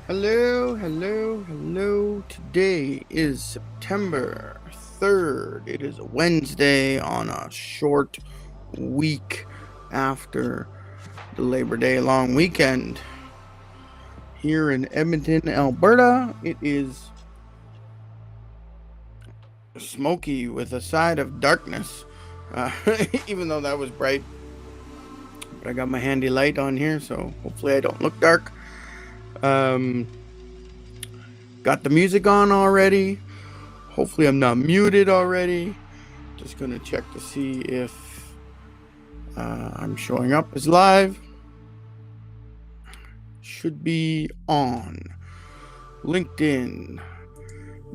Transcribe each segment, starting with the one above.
Hello, hello, hello. Today is September 3rd. It is a Wednesday on a short week after the Labor Day long weekend. Here in Edmonton, Alberta, it is smoky with a side of darkness. Uh, Even though that was bright, but I got my handy light on here, so hopefully I don't look dark. Um, got the music on already. Hopefully I'm not muted already. Just gonna check to see if I'm showing up as live. Should be on. LinkedIn.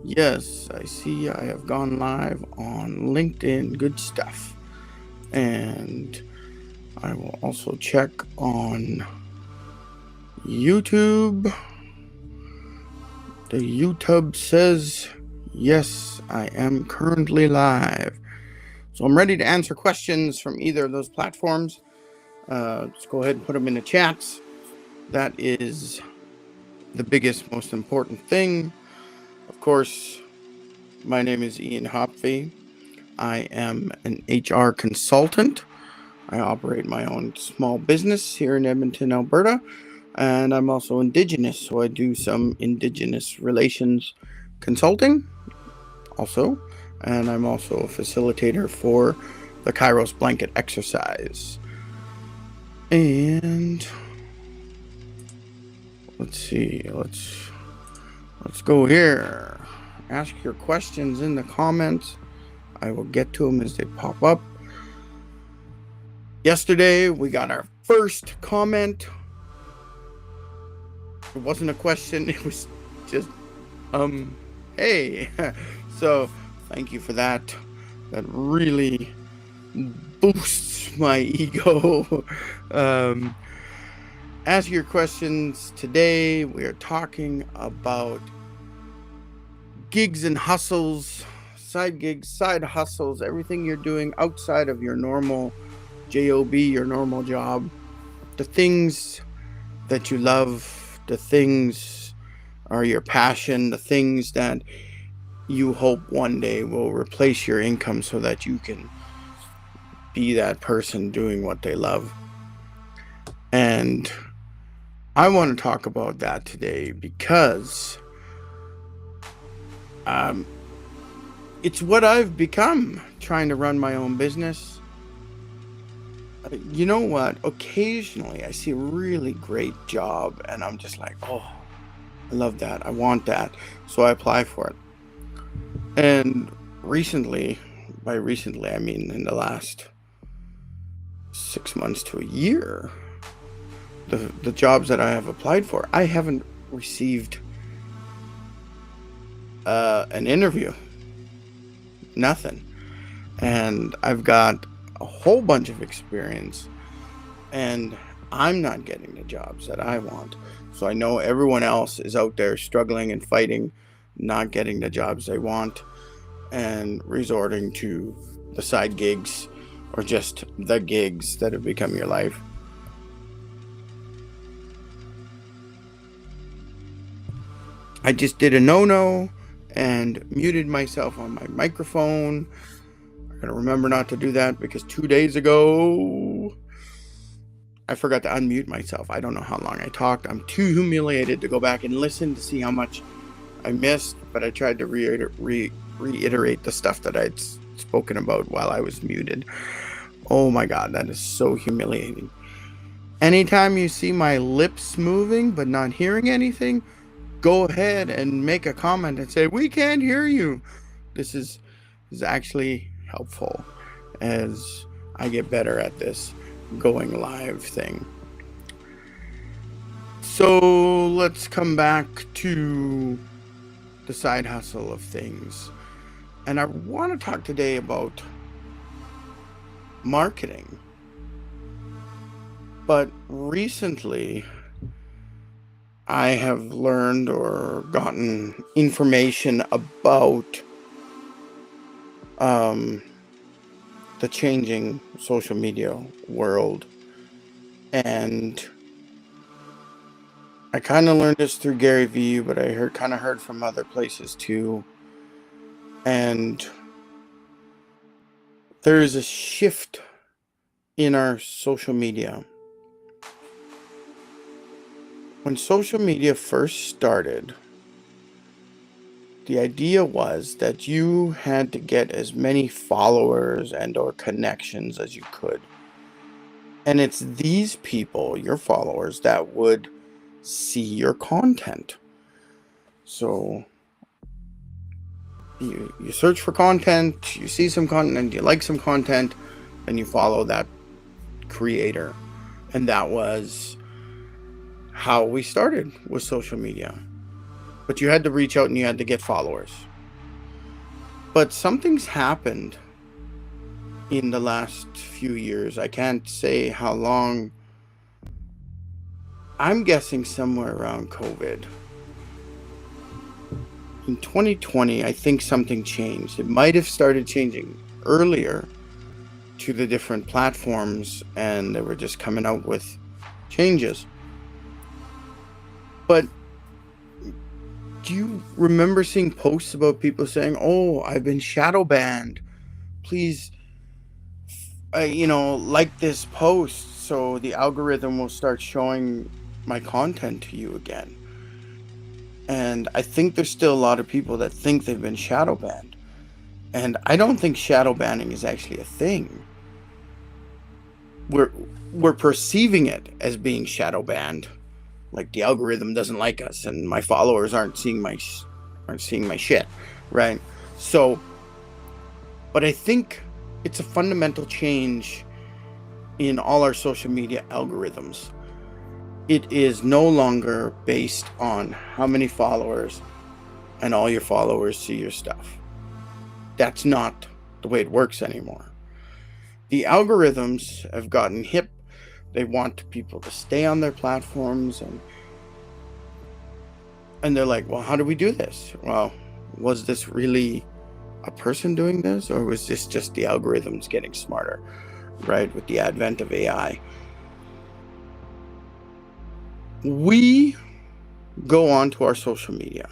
Yes, I see I have gone live on LinkedIn. Good stuff. And I will also check on YouTube. The YouTube says, yes, I am currently live. So I'm ready to answer questions from either of those platforms. Just go ahead and put them in the chats. That is the biggest, most important thing. Of course, my name is Ian Hopfe. I am an HR consultant. I operate my own small business here in Edmonton, Alberta. And I'm also Indigenous, so I do some Indigenous Relations consulting also. And I'm also a facilitator for the KAIROS Blanket Exercise. And let's see, let's go here. Ask your questions in the comments. I will get to them as they pop up. Yesterday we got our first comment. It wasn't a question, it was just hey. So thank you for that. That really boosts my ego. Ask your questions. Today we are talking about gigs and hustles, side gigs, side hustles, everything you're doing outside of your normal job, your normal job, the things that you love, the things are your passion, the things that you hope one day will replace your income so that you can be that person doing what they love. And I want to talk about that today because it's what I've become trying to run my own business. You know what? Occasionally I see a really great job and I'm just like, oh, I love that. I want that. So I apply for it. And recently, by recently, I mean in the last 6 months to a year, the jobs that I have applied for, I haven't received an interview. Nothing. And I've got a whole bunch of experience and I'm not getting the jobs that I want. So I know everyone else is out there struggling and fighting, not getting the jobs they want and resorting to the side gigs or just the gigs that have become your life. I just did a no-no and muted myself on my microphone. I gotta remember not to do that because 2 days ago I forgot to unmute myself. I don't know how long I talked. I'm too humiliated to go back and listen to see how much I missed, but I tried to reiterate the stuff that I'd spoken about while I was muted. Oh my god, that is so humiliating. Anytime you see my lips moving but not hearing anything, go ahead and make a comment and say, we can't hear you. This is actually helpful as I get better at this going live thing. So let's come back to the side hustle of things. And I want to talk today about marketing. But recently, I have learned or gotten information about the changing social media world and I kind of learned this through Gary Vee, but I heard from other places too. And there is a shift in our social media. When social media first started, the idea was that you had to get as many followers and or connections as you could. And it's these people, your followers, that would see your content. So you search for content, you see some content, you like some content, and you follow that creator. And that was how we started with social media. But you had to reach out and you had to get followers. But something's happened in the last few years. I can't say how long. I'm guessing somewhere around COVID. In 2020, I think something changed. It might have started changing earlier to the different platforms, and they were just coming out with changes. But do you remember seeing posts about people saying, "Oh, I've been shadow banned. Please, like this post so the algorithm will start showing my content to you again." And I think there's still a lot of people that think they've been shadow banned. And I don't think shadow banning is actually a thing. We're perceiving it as being shadow banned. Like the algorithm doesn't like us and my followers aren't seeing my shit, right? So, but I think it's a fundamental change in all our social media algorithms. It is no longer based on how many followers and all your followers see your stuff. That's not the way it works anymore. The algorithms have gotten hip. They want people to stay on their platforms, and they're like, well, how do we do this? Well, was this really a person doing this, or was this just the algorithms getting smarter, right? With the advent of AI. We go onto our social media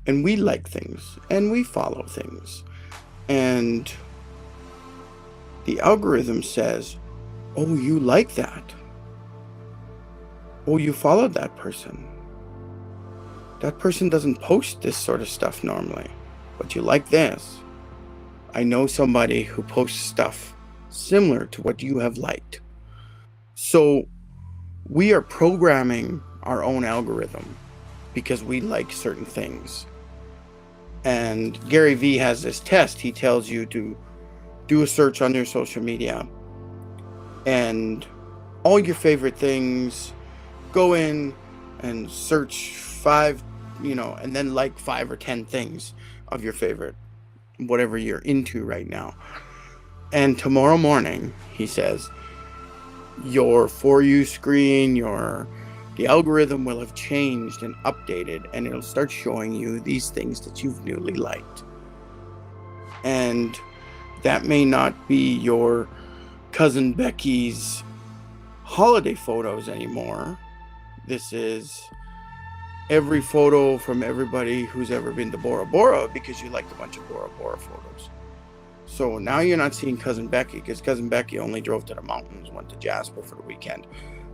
and we like things and we follow things, and the algorithm says, oh, you like that. Oh, you followed that person. That person doesn't post this sort of stuff normally, but you like this. I know somebody who posts stuff similar to what you have liked. So we are programming our own algorithm because we like certain things. And Gary Vee has this test. He tells you to do a search on your social media and all your favorite things, go in and search 5, and then like 5 or 10 things of your favorite, whatever you're into right now. And tomorrow morning, he says, your For You screen, the algorithm will have changed and updated, and it'll start showing you these things that you've newly liked. And that may not be your cousin Becky's holiday photos anymore. This is every photo from everybody who's ever been to Bora Bora, because you liked a bunch of Bora Bora photos. So now you're not seeing Cousin Becky, because Cousin Becky only drove to the mountains, went to Jasper for the weekend.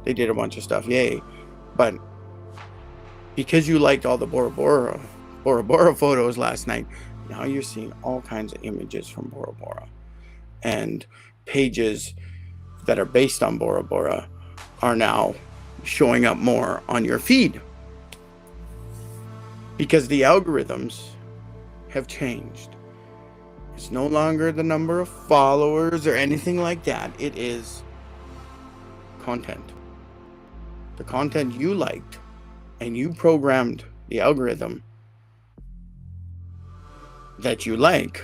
They did a bunch of stuff, yay. But because you liked all the Bora Bora photos last night, now you're seeing all kinds of images from Bora Bora. And pages that are based on Bora Bora are now showing up more on your feed, because the algorithms have changed. It's no longer the number of followers or anything like that. It is content. The content you liked, and you programmed the algorithm that you like,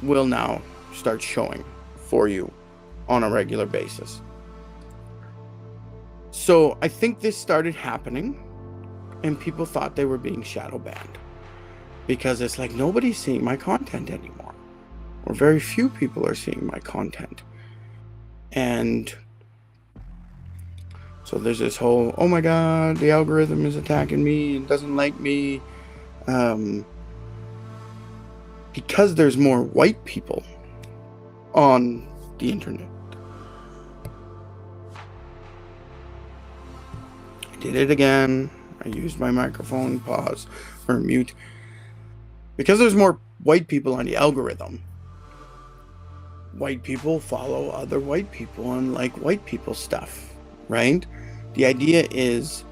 will now start showing for you on a regular basis. So I think this started happening and people thought they were being shadow banned, because it's like nobody's seeing my content anymore, or very few people are seeing my content. And So there's this whole, oh my God, the algorithm is attacking me and doesn't like me. Because there's more white people on the internet. I did it again. I used my microphone, pause, or mute. Because there's more white people on the algorithm, white people follow other white people and like white people stuff, right? The idea is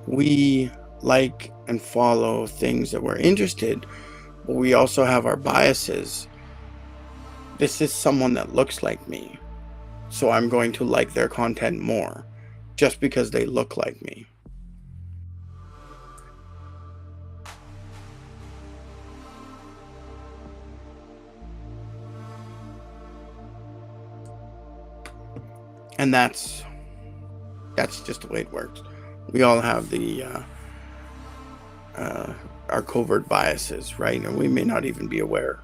we like and follow things that we're interested, but we also have our biases. This is someone that looks like me, so I'm going to like their content more just because they look like me. And that's just the way it works. We all have our covert biases, right? And we may not even be aware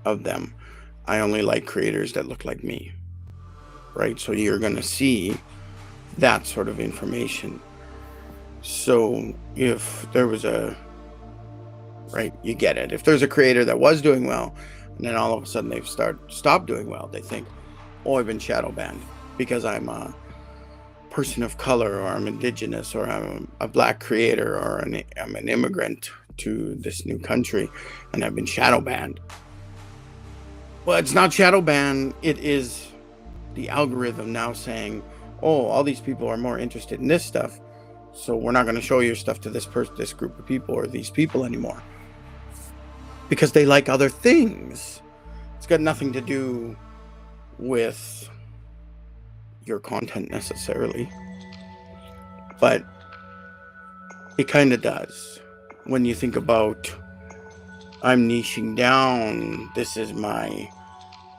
of them. I only like creators that look like me, right? So you're going to see that sort of information. So if there was right, you get it. If there's a creator that was doing well, and then all of a sudden they've stopped doing well, they think, oh, I've been shadow banned because I'm a person of color, or I'm Indigenous, or I'm a Black creator, or I'm an immigrant to this new country, and I've been shadow banned. Well, it's not shadow ban. It is the algorithm now saying, oh, all these people are more interested in this stuff, so we're not going to show your stuff to this group of people or these people anymore because they like other things. It's got nothing to do with your content necessarily, but it kind of does when you think about, I'm niching down, this is my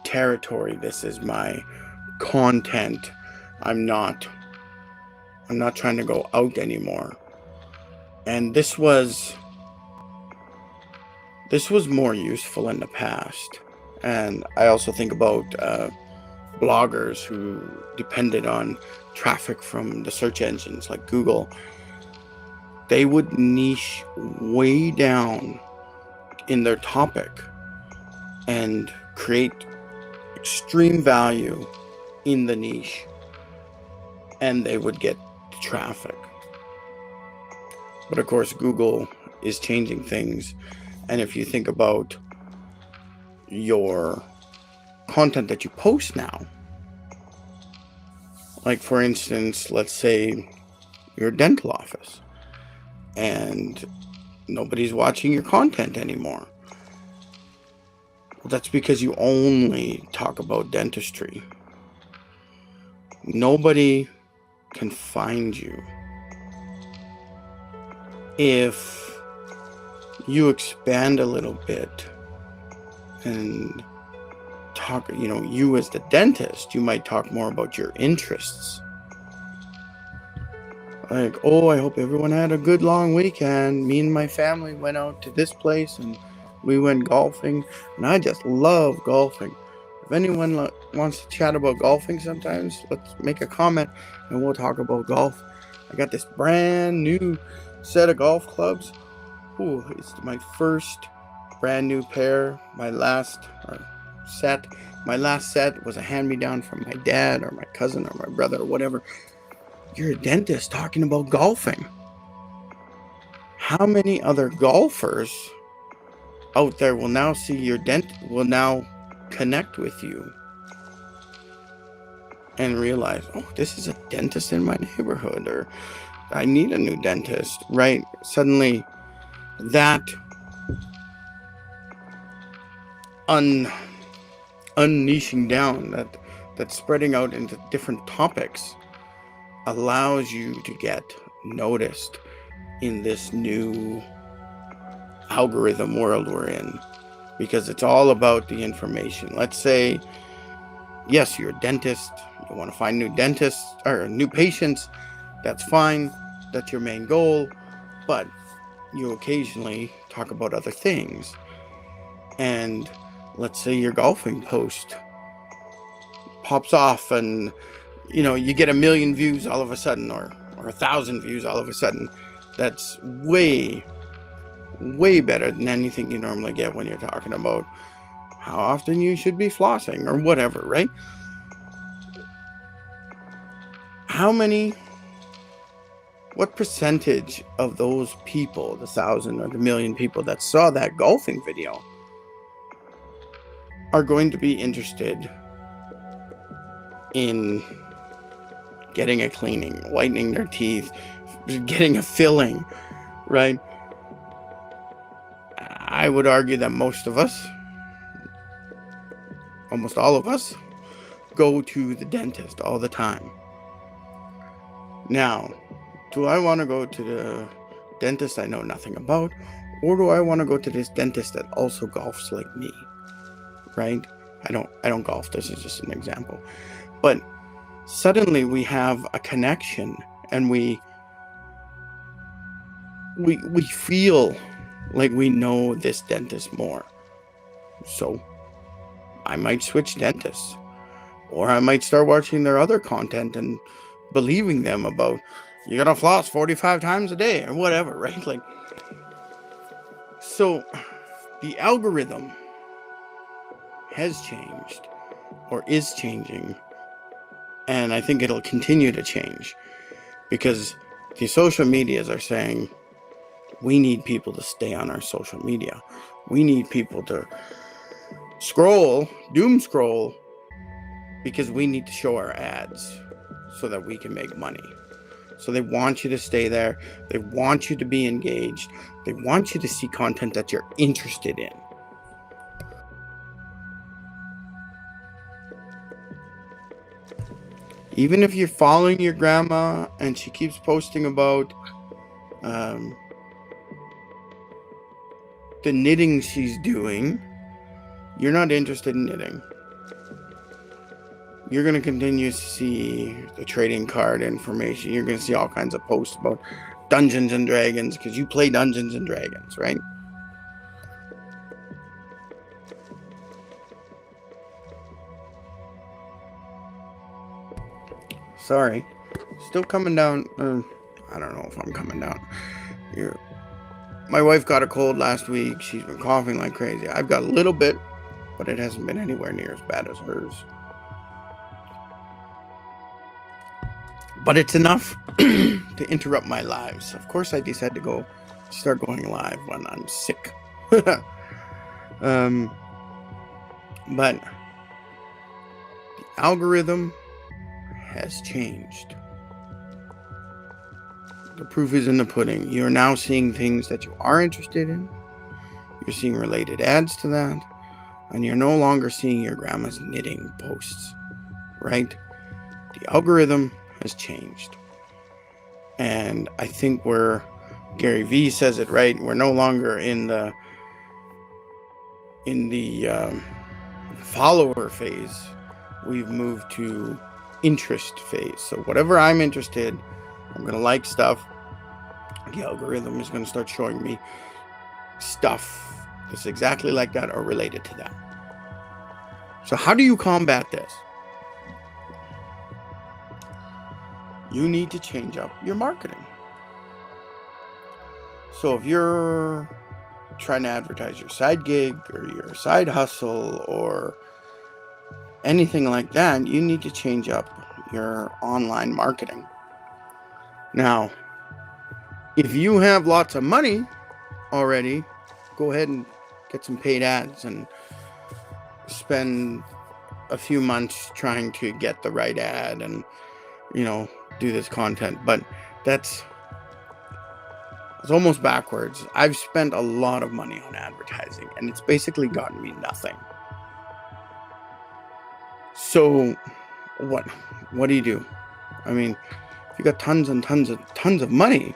territory, this is my content, I'm not trying to go out anymore. And this was more useful in the past. And I also think about bloggers who depended on traffic from the search engines like Google. They would niche way down in their topic and create extreme value in the niche, and they would get traffic. But of course, Google is changing things. And if you think about your content that you post now, like for instance, let's say you're a dental office and nobody's watching your content anymore. Well, that's because you only talk about dentistry. Nobody can find you if you expand a little bit and talk, you as the dentist, you might talk more about your interests. Like, oh, I hope everyone had a good long weekend. Me and my family went out to this place and we went golfing, and I just love golfing. If anyone wants to chat about golfing sometimes, let's make a comment and we'll talk about golf. I got this brand new set of golf clubs. Ooh, it's my first brand new pair. My last set was a hand-me-down from my dad or my cousin or my brother or whatever. You're a dentist talking about golfing. How many other golfers out there will now see your will now connect with you and realize, oh, this is a dentist in my neighborhood, or I need a new dentist, right? Suddenly that unniching down, that spreading out into different topics allows you to get noticed in this new algorithm world we're in, because it's all about the information. Let's say, yes, you're a dentist, you want to find new dentists or new patients, that's fine, that's your main goal, but you occasionally talk about other things. And let's say your golfing post pops off and you get 1,000,000 views all of a sudden, or 1,000 views all of a sudden. That's way, way better than anything you normally get when you're talking about how often you should be flossing or whatever, right? What percentage of those people, the 1,000 or the 1,000,000 people that saw that golfing video, are going to be interested in getting a cleaning, whitening their teeth, getting a filling, right? I would argue that most of us, almost all of us, go to the dentist all the time. Now, do I want to go to the dentist I know nothing about, or do I want to go to this dentist that also golfs like me, right? I don't golf. This is just an example. But suddenly we have a connection, and we feel like we know this dentist more. So I might switch dentists, or I might start watching their other content and believing them about, you gotta floss 45 times a day or whatever, right? Like, so the algorithm has changed, or is changing, and I think it'll continue to change, because the social medias are saying, we need people to stay on our social media. We need people to doom scroll, because we need to show our ads so that we can make money. So they want you to stay there. They want you to be engaged. They want you to see content that you're interested in. Even if you're following your grandma and she keeps posting about the knitting she's doing, you're not interested in knitting. You're going to continue to see the trading card information. You're going to see all kinds of posts about Dungeons and Dragons, because you play Dungeons and Dragons, right? Sorry. Still coming down. I don't know if I'm coming down. My wife got a cold last week. She's been coughing like crazy. I've got a little bit, but it hasn't been anywhere near as bad as hers. But it's enough to interrupt my lives. Of course, I decided to start going live when I'm sick. But the algorithm has changed. The proof is in the pudding. You're now seeing things that you are interested in. You're seeing related ads to that. And you're no longer seeing your grandma's knitting posts, right? The algorithm has changed. And I think Gary Vee says it right, we're no longer in the follower phase. We've moved to interest phase. So whatever I'm interested, I'm going to like stuff. The algorithm is going to start showing me stuff that's exactly like that or related to that. So how do you combat this? You need to change up your marketing. So if you're trying to advertise your side gig or your side hustle or anything like that, you need to change up your online marketing. Now, if you have lots of money already, go ahead and get some paid ads and spend a few months trying to get the right ad and, do this content. But it's almost backwards. I've spent a lot of money on advertising, and it's basically gotten me nothing. So what do you do? I mean, if you got tons and tons of money,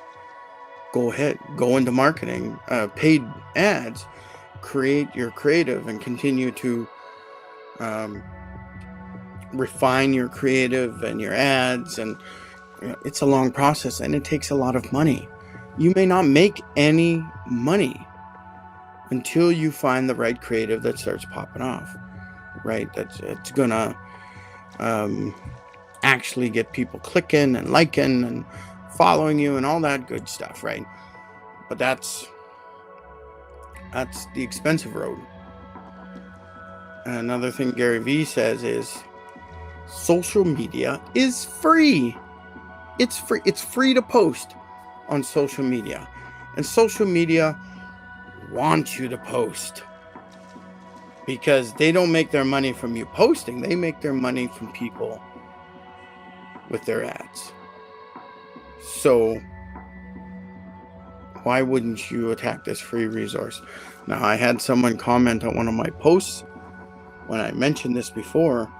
go ahead, go into marketing, paid ads, create your creative, and continue to refine your creative and your ads. And it's a long process, and it takes a lot of money. You may not make any money until you find the right creative that starts popping off, right? It's gonna actually get people clicking and liking and following you and all that good stuff, right? But that's the expensive road. And another thing Gary Vee says is social media is free. It's free. It's free to post on social media. And social media wants you to post, because they don't make their money from you posting. They make their money from people with their ads. So why wouldn't you attack this free resource? Now, I had someone comment on one of my posts when I mentioned this before,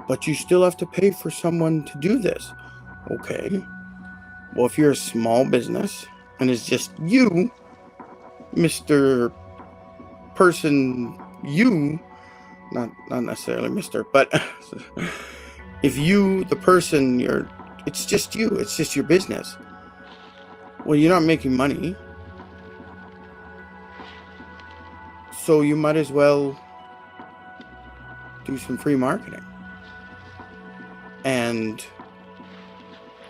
but you still have to pay for someone to do this. Okay. Well, if you're a small business and it's just you, Mr. Person, you, not necessarily Mr., but if you, the person, it's just you, it's just your business. Well, you're not making money, so you might as well do some free marketing. And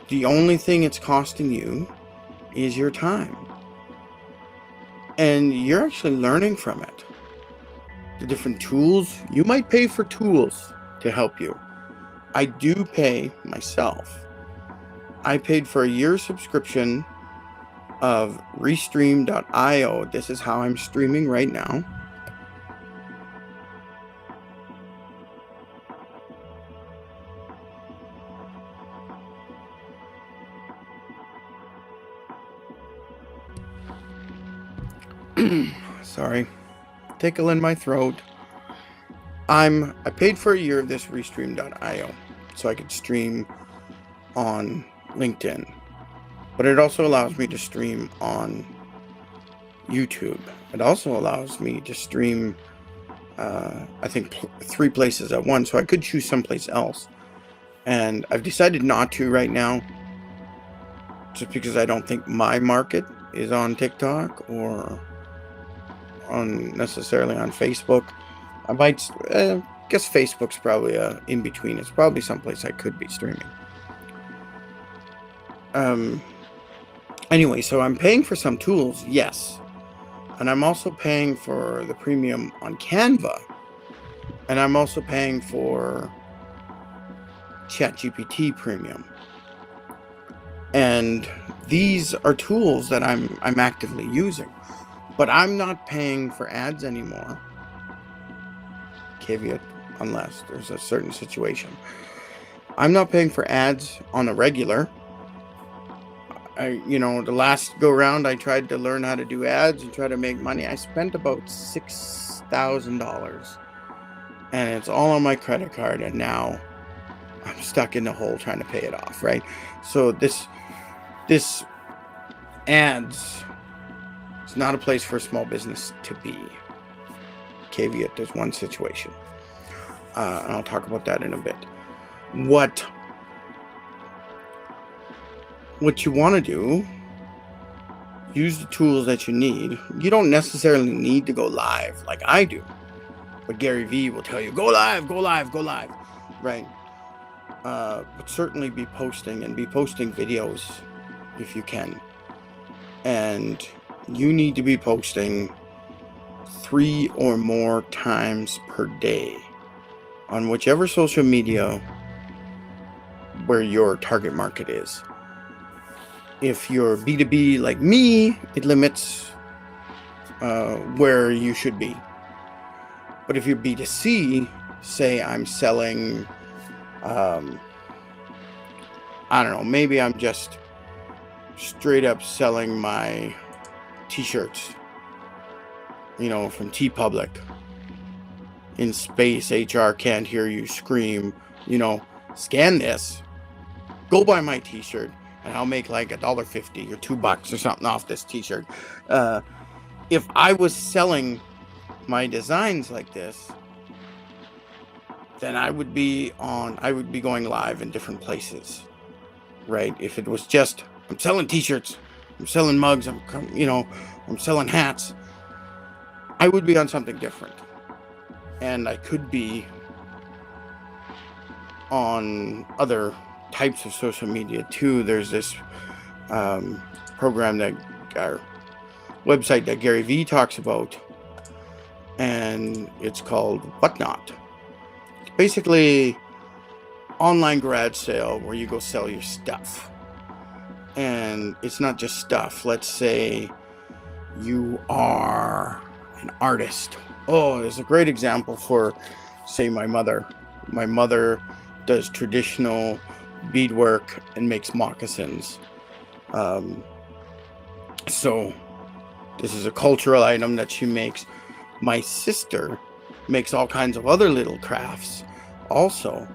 the only thing it's costing you is your time. And you're actually learning from it. The different tools, you might pay for tools to help you. I do pay myself. I paid for a year's subscription of Restream.io. This is how I'm streaming right now. Sorry, tickle in my throat. I paid for a year of this Restream.io so I could stream on LinkedIn, but it also allows me to stream on YouTube. It also allows me to stream, I think, 3 places at once, so I could choose someplace else. And I've decided not to right now, just because I don't think my market is on TikTok or necessarily on Facebook. I might guess Facebook's probably in between. It's probably someplace I could be streaming. Anyway, so I'm paying for some tools, yes, and I'm also paying for the premium on Canva, and I'm also paying for ChatGPT premium. And these are tools that I'm actively using. But I'm not paying for ads anymore. Caveat, unless there's a certain situation. I'm not paying for ads on a regular. The last go round I tried to learn how to do ads and try to make money. I spent about $6,000. And it's all on my credit card, and now I'm stuck in the hole trying to pay it off, right? So this ads, it's not a place for a small business to be. Caveat, there's one situation. And I'll talk about that in a bit. What you want to do, use the tools that you need. You don't necessarily need to go live like I do. But Gary Vee will tell you, go live, go live, go live. Right? But certainly be posting videos if you can. And you need to be posting 3 or more times per day on whichever social media where your target market is. If you're B2B like me, it limits where you should be. But if you're B2C, say I'm selling, I don't know, maybe I'm just straight up selling my t-shirts, from TeePublic. In space, HR can't hear you scream, scan this, go buy my t-shirt, and I'll make like $1.50 or $2 or something off this t-shirt. If I was selling my designs like this, then I would be going live in different places, right? If it was just, I'm selling t-shirts, I'm selling mugs, I'm selling hats, I would be on something different. And I could be on other types of social media too. There's this program our website that Gary Vee talks about, and it's called Whatnot. It's basically online garage sale where you go sell your stuff. And it's not just stuff. Let's say you are an artist. Oh, there's a great example for, say, my mother. My mother does traditional beadwork and makes moccasins. So this is a cultural item that she makes. My sister makes all kinds of other little crafts also.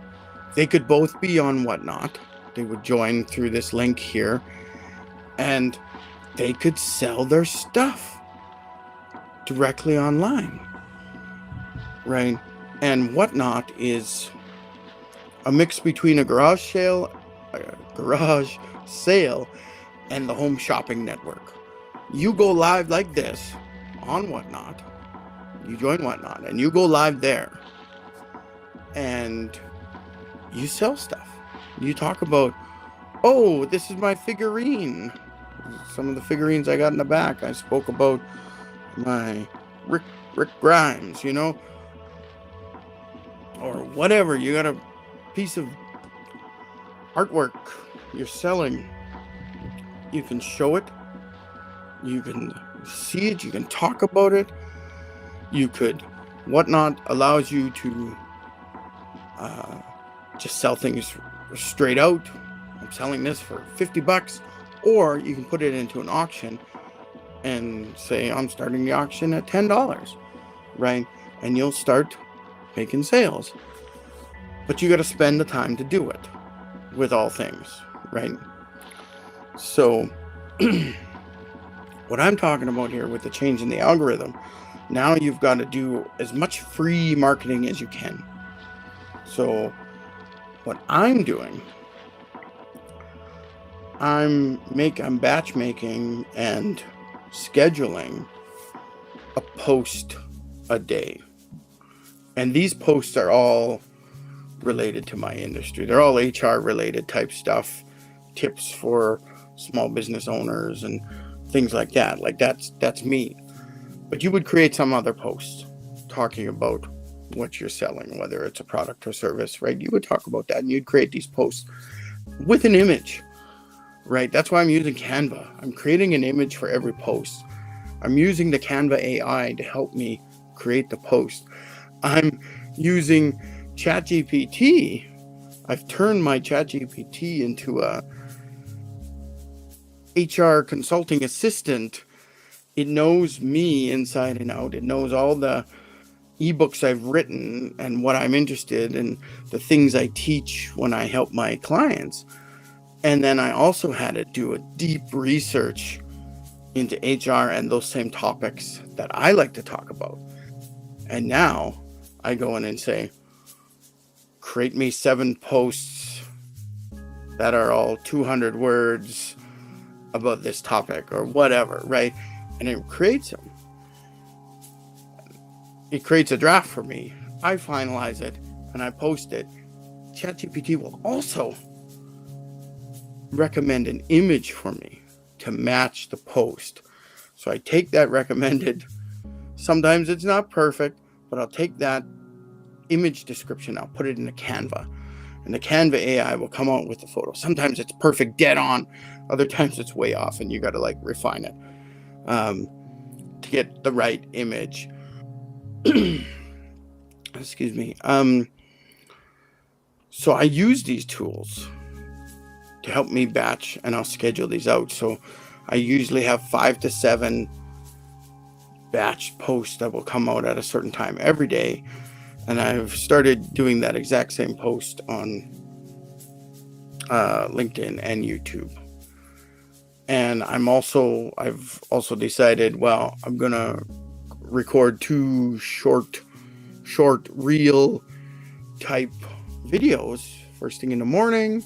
They could both be on Whatnot. They would join through this link here, and they could sell their stuff directly online, right? And Whatnot is a mix between a garage sale and the home shopping network. You go live like this on Whatnot. You join Whatnot and you go live there, and you sell stuff. You talk about, oh, this is my figurine. Some of the figurines I got in the back. I spoke about my Rick Grimes, or whatever. You got a piece of artwork you're selling. You can show it. You can see it. You can talk about it. Whatnot allows you to just sell things straight out. I'm selling this for $50, or you can put it into an auction and say, I'm starting the auction at $10, right? And you'll start making sales. But you got to spend the time to do it with all things, right? So what I'm talking about here with the change in the algorithm, now you've got to do as much free marketing as you can. So what I'm doing, I'm batch making and scheduling a post a day. And these posts are all related to my industry. They're all HR related type stuff, tips for small business owners and things like that. Like that's me. But you would create some other post talking about what you're selling, whether it's a product or service, right? You would talk about that, and you'd create these posts with an image, right? That's why I'm using Canva. I'm creating an image for every post. I'm using the Canva AI to help me create the post. I'm using ChatGPT. I've turned my ChatGPT into a HR consulting assistant. It knows me inside and out. It knows all the eBooks I've written and what I'm interested in, the things I teach when I help my clients. And then I also had it do a deep research into HR and those same topics that I like to talk about. And now I go in and say, create me 7 posts that are all 200 words about this topic or whatever, right? And it creates them. It creates a draft for me. I finalize it and I post it. ChatGPT will also recommend an image for me to match the post. So I take that recommended. Sometimes it's not perfect, but I'll take that image description, I'll put it in a Canva, and the Canva AI will come out with the photo. Sometimes it's perfect, dead on. Other times it's way off, and you got to refine it to get the right image. Excuse me. So I use these tools to help me batch, and I'll schedule these out. So I usually have 5 to 7 batch posts that will come out at a certain time every day. And I've started doing that exact same post on LinkedIn and YouTube. And I've also decided, well, I'm going to record 2 short reel type videos first thing in the morning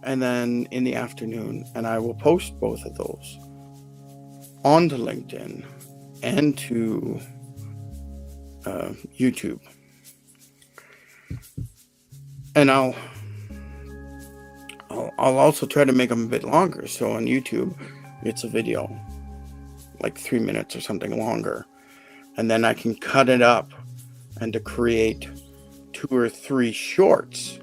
and then in the afternoon. And I will post both of those onto LinkedIn and to YouTube. And I'll also try to make them a bit longer. So on YouTube, it's a video like 3 minutes or something longer. And then I can cut it up and to create 2 or 3 shorts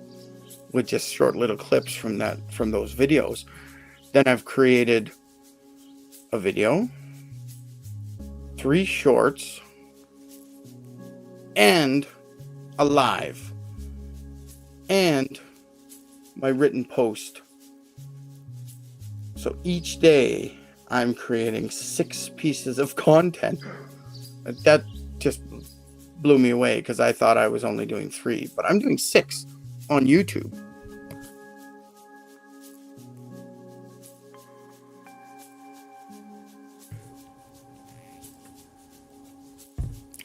with just short little clips from those videos. Then I've created a video, 3 shorts, and a live, and my written post. So each day I'm creating 6 pieces of content. That just blew me away because I thought I was only doing 3, but I'm doing 6 on YouTube.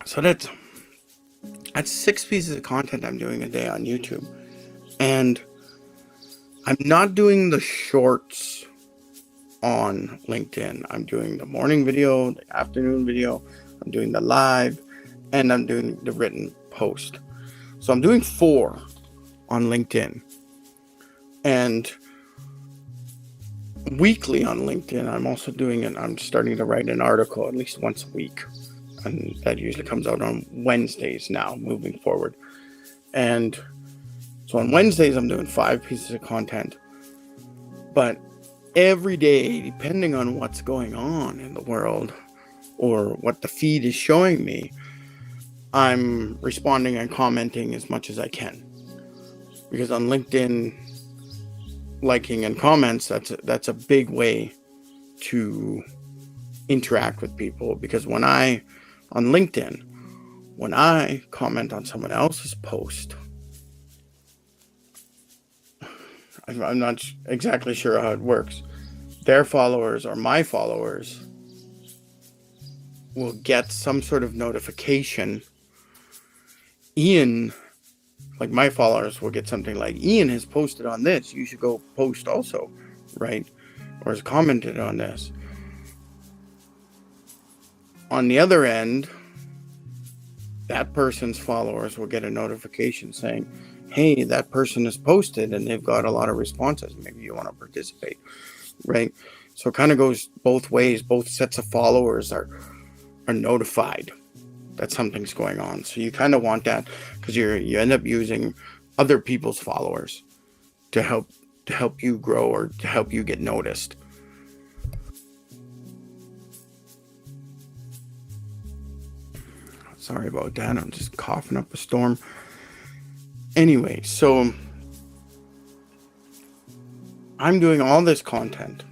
So that's 6 pieces of content I'm doing a day on YouTube. And I'm not doing the shorts on LinkedIn. I'm doing the morning video, the afternoon video, I'm doing the live, and I'm doing the written post. So I'm doing 4 on LinkedIn. And weekly on LinkedIn, I'm starting to write an article at least once a week. And that usually comes out on Wednesdays now, moving forward. And so on Wednesdays, I'm doing 5 pieces of content. But every day, depending on what's going on in the world or what the feed is showing me, I'm responding and commenting as much as I can. Because on LinkedIn, liking and comments, that's a big way to interact with people. Because on LinkedIn, when I comment on someone else's post, I'm not exactly sure how it works. Their followers or my followers will get some sort of notification. Like my followers will get something like, Ian has posted on this, you should go post also, right? Or has commented on this. On the other end, that person's followers will get a notification saying, hey, that person has posted and they've got a lot of responses. Maybe you want to participate, right? So it kind of goes both ways. Both sets of followers are notified that something's going on. So you kind of want that because you end up using other people's followers to help you grow or to help you get noticed. Sorry about that. I'm just coughing up a storm. Anyway, so I'm doing all this content.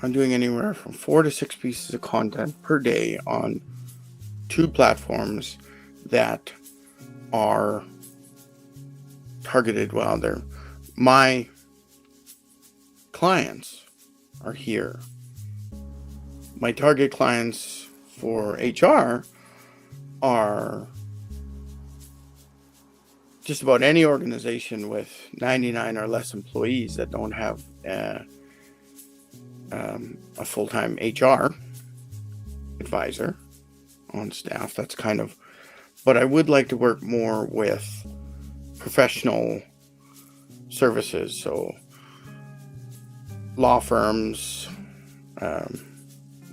I'm doing anywhere from 4 to 6 pieces of content per day on 2 platforms that are targeted. Well, my clients are here. My target clients for HR are just about any organization with 99 or less employees that don't have a full-time HR advisor on staff. That's kind of, but I would like to work more with professional services, so law firms,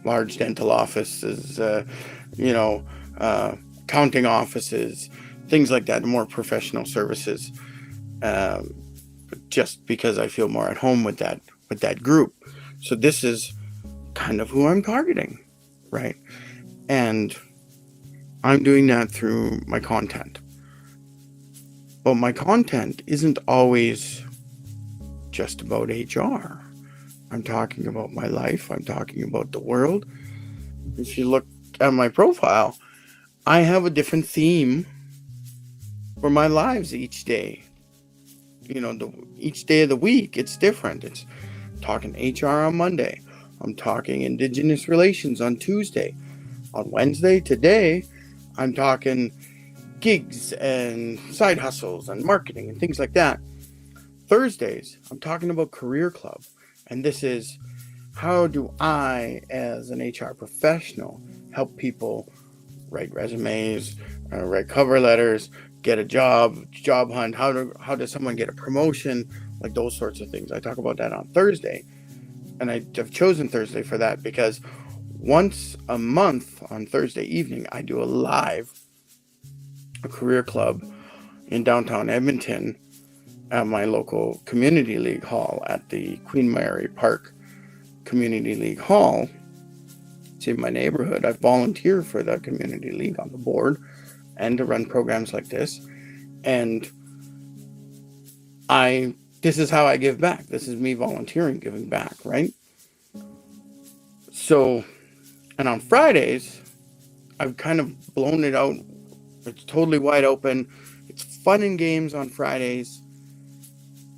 large dental offices, accounting offices, things like that, more professional services, just because I feel more at home with that group. So this is kind of who I'm targeting, right? And I'm doing that through my content. But my content isn't always just about HR. I'm talking about my life. I'm talking about the world. If you look at my profile, I have a different theme for my lives each day. Each day of the week, it's different. It's talking HR on Monday. I'm talking Indigenous Relations on Tuesday. On Wednesday, today, I'm talking gigs and side hustles and marketing and things like that. Thursdays, I'm talking about Career Club. And this is, how do I, as an HR professional, help people write resumes, write cover letters, get a job hunt, how does someone get a promotion, like those sorts of things. I talk about that on Thursday, and I've chosen Thursday for that because once a month on Thursday evening I do a career club in downtown Edmonton at my local community league hall at the Queen Mary Park Community League Hall. It's in my neighborhood. I volunteer for the community league on the board and to run programs like this. And this is how I give back. This is me volunteering, giving back, right? So, and on Fridays, I've kind of blown it out. It's totally wide open. It's fun and games on Fridays.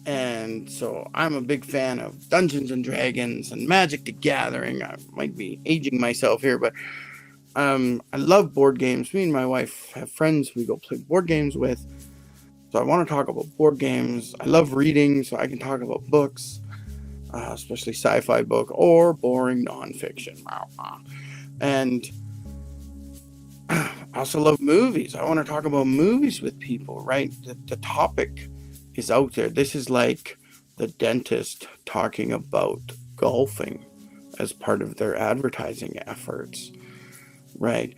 And so I'm a big fan of Dungeons and Dragons and Magic the Gathering. I might be aging myself here, but I love board games. Me and my wife have friends we go play board games with. So I want to talk about board games. I love reading, so I can talk about books, especially sci-fi book or boring nonfiction. And I also love movies. I want to talk about movies with people, right? The topic is out there. This is like the dentist talking about golfing as part of their advertising efforts, right?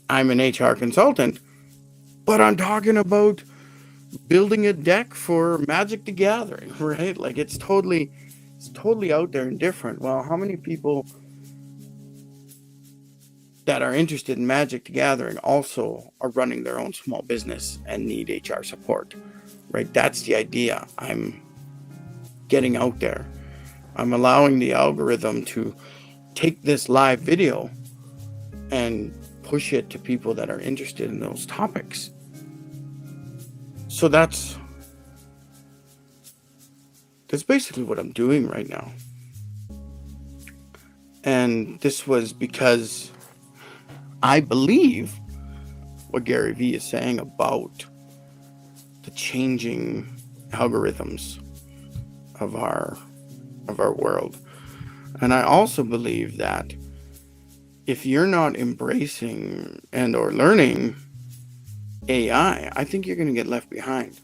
I'm an HR consultant, but I'm talking about building a deck for Magic the Gathering, right? Like it's totally out there and different. Well, how many people that are interested in Magic the Gathering also are running their own small business and need HR support, right? That's the idea. I'm getting out there. I'm allowing the algorithm to take this live video and push it to people that are interested in those topics. So that's basically what I'm doing right now. And this was because I believe what Gary Vee is saying about the changing algorithms of our world. And I also believe that if you're not embracing and or learning AI, I think you're going to get left behind.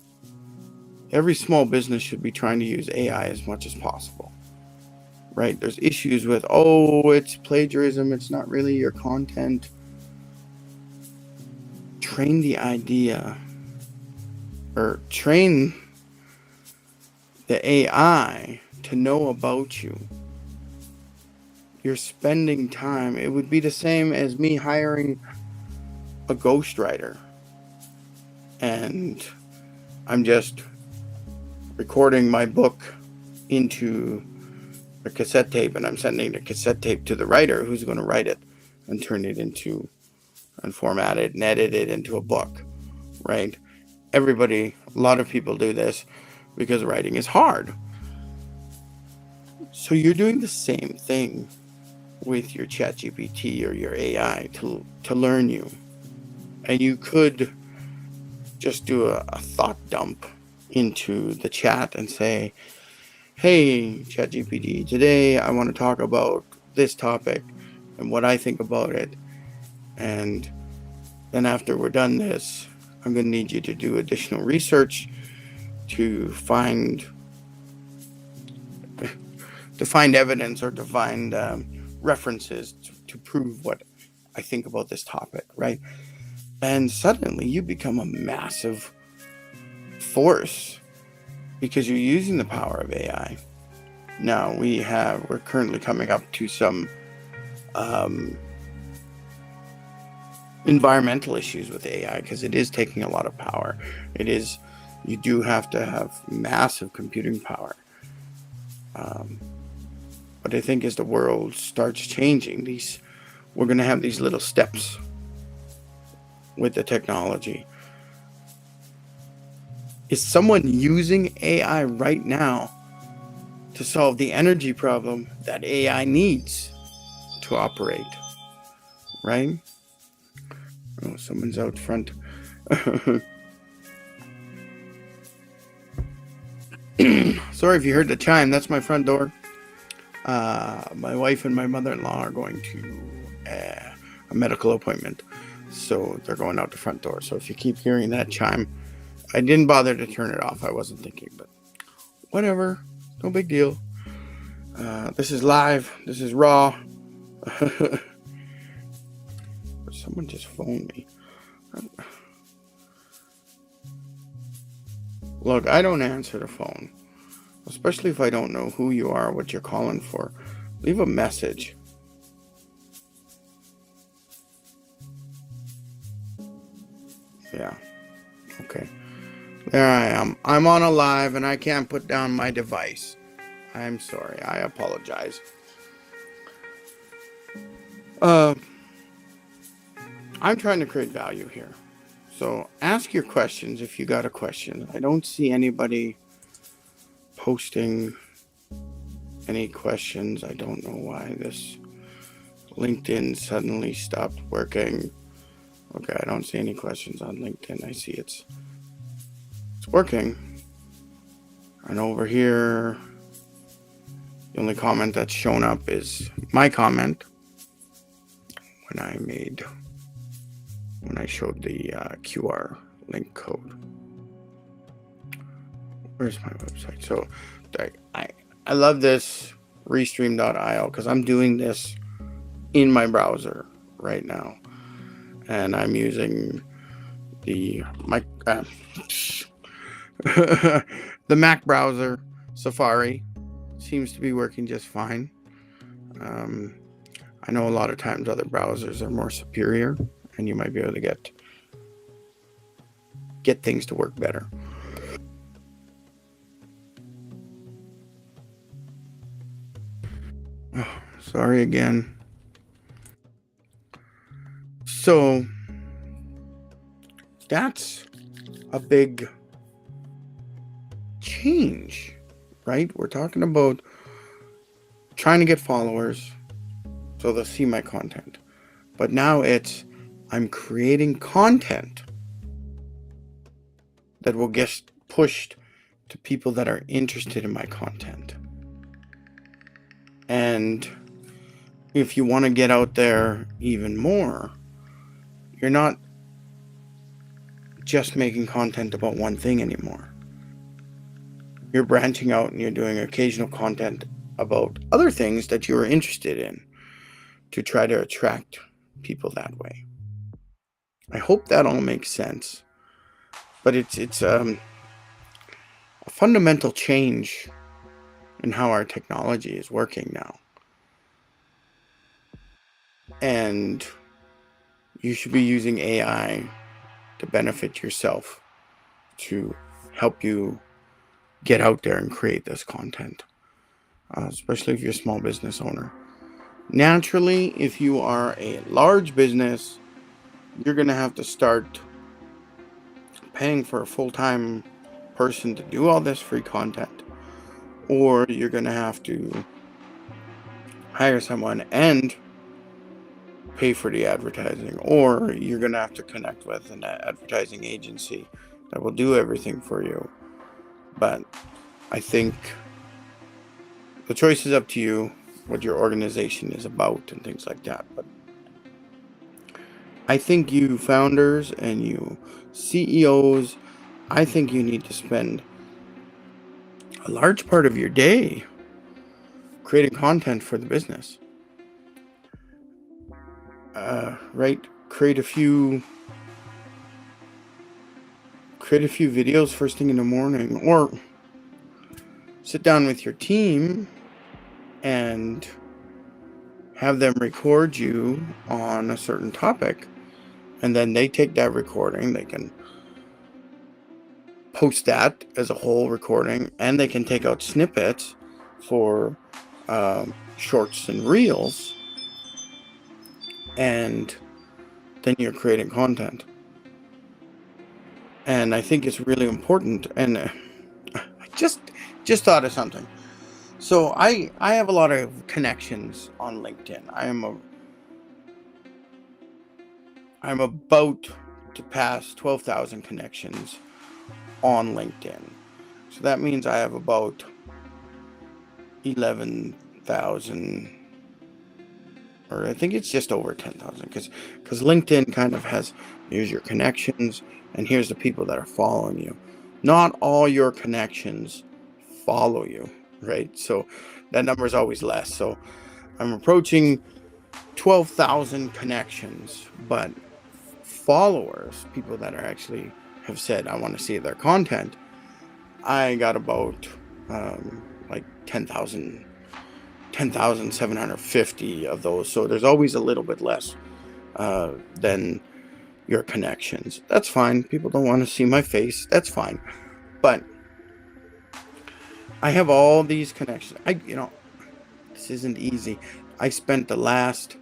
Every small business should be trying to use AI as much as possible, right? There's issues with, it's plagiarism, it's not really your content. Train the idea, or train the AI to know about you. You're spending time. It would be the same as me hiring a ghostwriter, and I'm just recording my book into a cassette tape, and I'm sending the cassette tape to the writer who's going to write it and turn it into and format it and edit it into a book, right? A lot of people do this because writing is hard. So you're doing the same thing with your ChatGPT or your AI to learn you. And you could just do a thought dump into the chat and say, hey, ChatGPT, today I want to talk about this topic and what I think about it. And then after we're done this, I'm going to need you to do additional research to find evidence or to find references to prove what I think about this topic, right? And suddenly you become a massive force because you're using the power of AI. Now we're currently coming up to some environmental issues with AI because it is taking a lot of power. You do have to have massive computing power. But I think as the world starts changing, we're going to have these little steps with the technology. Is someone using AI right now to solve the energy problem that AI needs to operate? Right? Oh, someone's out front. Sorry if you heard the chime. That's my front door. My wife and my mother-in-law are going to a medical appointment. So they're going out the front door. So if you keep hearing that chime, I didn't bother to turn it off. I wasn't thinking, but whatever. No big deal. This is live. This is raw. Someone just phoned me. Look, I don't answer the phone, especially if I don't know who you are, what you're calling for. Leave a message. Yeah. Okay. There I am. I'm on a live and I can't put down my device. I'm sorry. I apologize. I'm trying to create value here. So ask your questions if you got a question. I don't see anybody posting any questions. I don't know why this LinkedIn suddenly stopped working. Okay, I don't see any questions on LinkedIn. I see it's working. And over here, the only comment that's shown up is my comment when I showed the QR link code. Where's my website? So I love this restream.io because I'm doing this in my browser right now, and I'm using the the Mac browser. Safari seems to be working just fine. I know a lot of times other browsers are more superior, and you might be able to get things to work better. Oh, sorry again. So that's a big change, right? We're talking about trying to get followers so they'll see my content. But now I'm creating content that will get pushed to people that are interested in my content. And if you want to get out there even more, you're not just making content about one thing anymore. You're branching out and you're doing occasional content about other things that you're interested in to try to attract people that way. I hope that all makes sense. But it's a fundamental change in how our technology is working now. And you should be using AI to benefit yourself, to help you get out there and create this content, especially if you're a small business owner. Naturally, if you are a large business, you're going to have to start paying for a full-time person to do all this free content, or you're going to have to hire someone and pay for the advertising, or you're going to have to connect with an advertising agency that will do everything for you. But I think the choice is up to you, what your organization is about and things like that. But I think you founders and you CEOs, I think you need to spend a large part of your day creating content for the business. Right? Create a few videos first thing in the morning, or sit down with your team and have them record you on a certain topic, and then they take that recording, they can post that as a whole recording, and they can take out snippets for shorts and reels, and then you're creating content. And I think it's really important. And I just thought of something. So I have a lot of connections on LinkedIn. I'm about to pass 12,000 connections on LinkedIn. So that means I have about 11,000 or I think it's just over 10,000, because LinkedIn kind of has, here's your connections and here's the people that are following you. Not all your connections follow you, right? So that number is always less. So I'm approaching 12,000 connections, but followers, people that are actually have said, I want to see their content, I got about like 10,750 of those. So there's always a little bit less than your connections. That's fine. People don't want to see my face. That's fine. But I have all these connections. This isn't easy. I spent the last,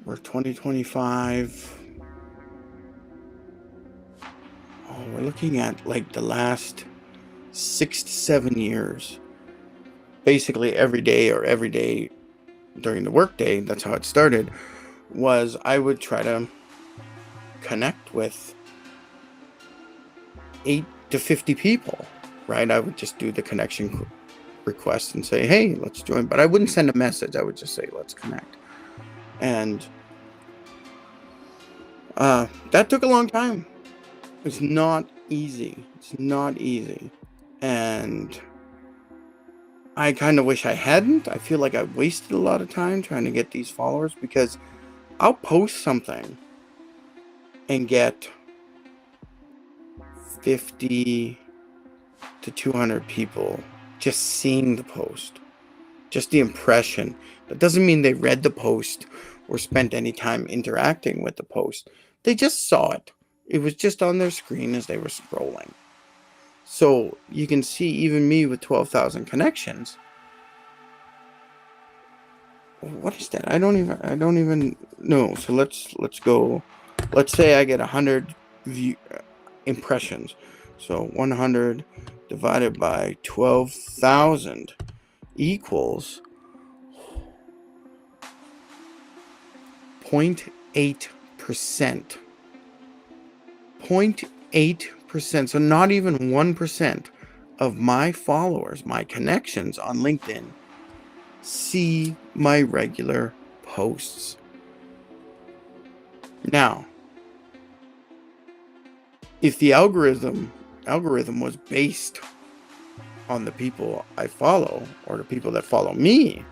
we're 2025. Oh, we're looking at like the last 6 to 7 years. Basically every day during the workday, that's how it started, was I would try to connect with 8 to 50 people, right? I would just do the connection request and say, hey, let's join. But I wouldn't send a message. I would just say, let's connect. And that took a long time. It's not easy. It's not easy. And I kind of wish I hadn't. I feel like I wasted a lot of time trying to get these followers, because I'll post something and get 50 to 200 people just seeing the post, just the impression. That doesn't mean they read the post or spent any time interacting with the post. They just saw it. It was just on their screen as they were scrolling. So you can see, even me with 12,000 connections. What is that? I don't even know. So let's go. Let's say I get 100 impressions. So 100 divided by 12,000 equals 0.8%. 0.8%. So not even 1% of my followers, my connections on LinkedIn, see my regular posts. Now, if the algorithm was based on the people I follow, or the people that follow me,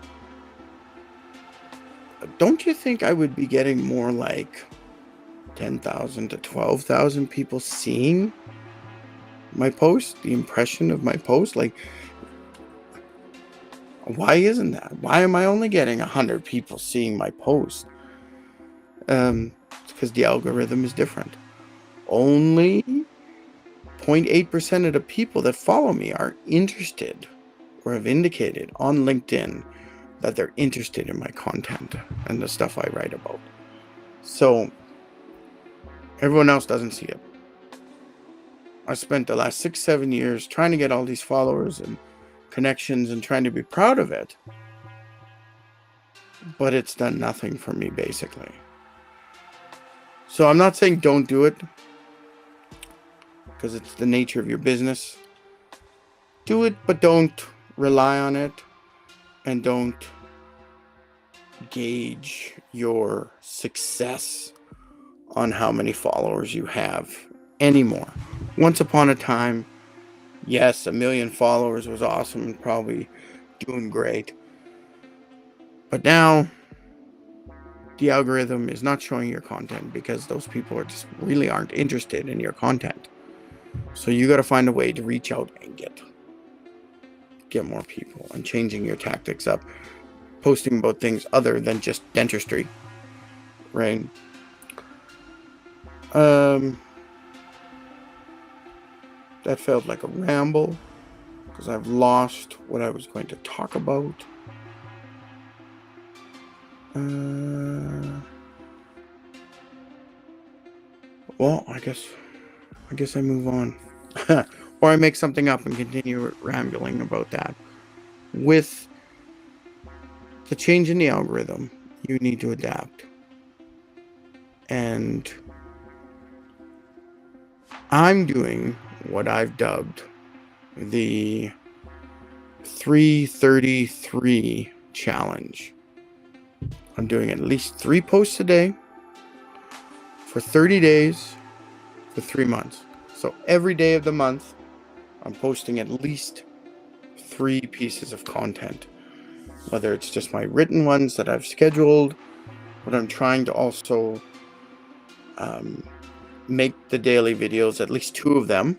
don't you think I would be getting more like 10,000 to 12,000 people seeing my post, the impression of my post? Like, why isn't that? Why am I only getting 100 people seeing my post? It's because the algorithm is different. Only 0.8% of the people that follow me are interested, or have indicated on LinkedIn that they're interested in my content and the stuff I write about. So everyone else doesn't see it. I spent the last 6-7 years trying to get all these followers and connections and trying to be proud of it, but it's done nothing for me, basically. So I'm not saying don't do it, because it's the nature of your business. Do it, but don't rely on it, and don't gauge your success on how many followers you have anymore. Once upon a time, yes, 1 million followers was awesome and probably doing great. But now, the algorithm is not showing your content because those people are just really aren't interested in your content. So you got to find a way to reach out and get more people, and changing your tactics up, posting about things other than just dentistry, right? That felt like a ramble, because I've lost what I was going to talk about. Well, I guess I move on. Or I make something up and continue rambling about that. With the change in the algorithm, you need to adapt. And I'm doing what I've dubbed the 333 challenge. I'm doing at least 3 posts a day for 30 days for 3 months. So every day of the month, I'm posting at least 3 pieces of content, whether it's just my written ones that I've scheduled, but I'm trying to also make the daily videos, at least 2 of them.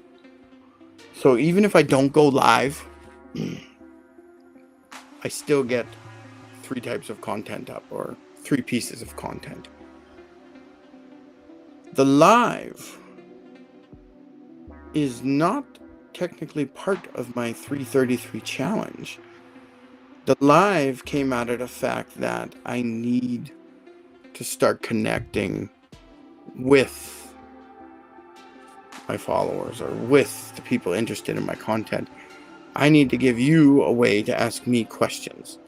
So even if I don't go live, I still get 3 types of content up, or 3 pieces of content. The live is not technically part of my 333 challenge. The live came out of the fact that I need to start connecting with my followers, or with the people interested in my content. I need to give you a way to ask me questions.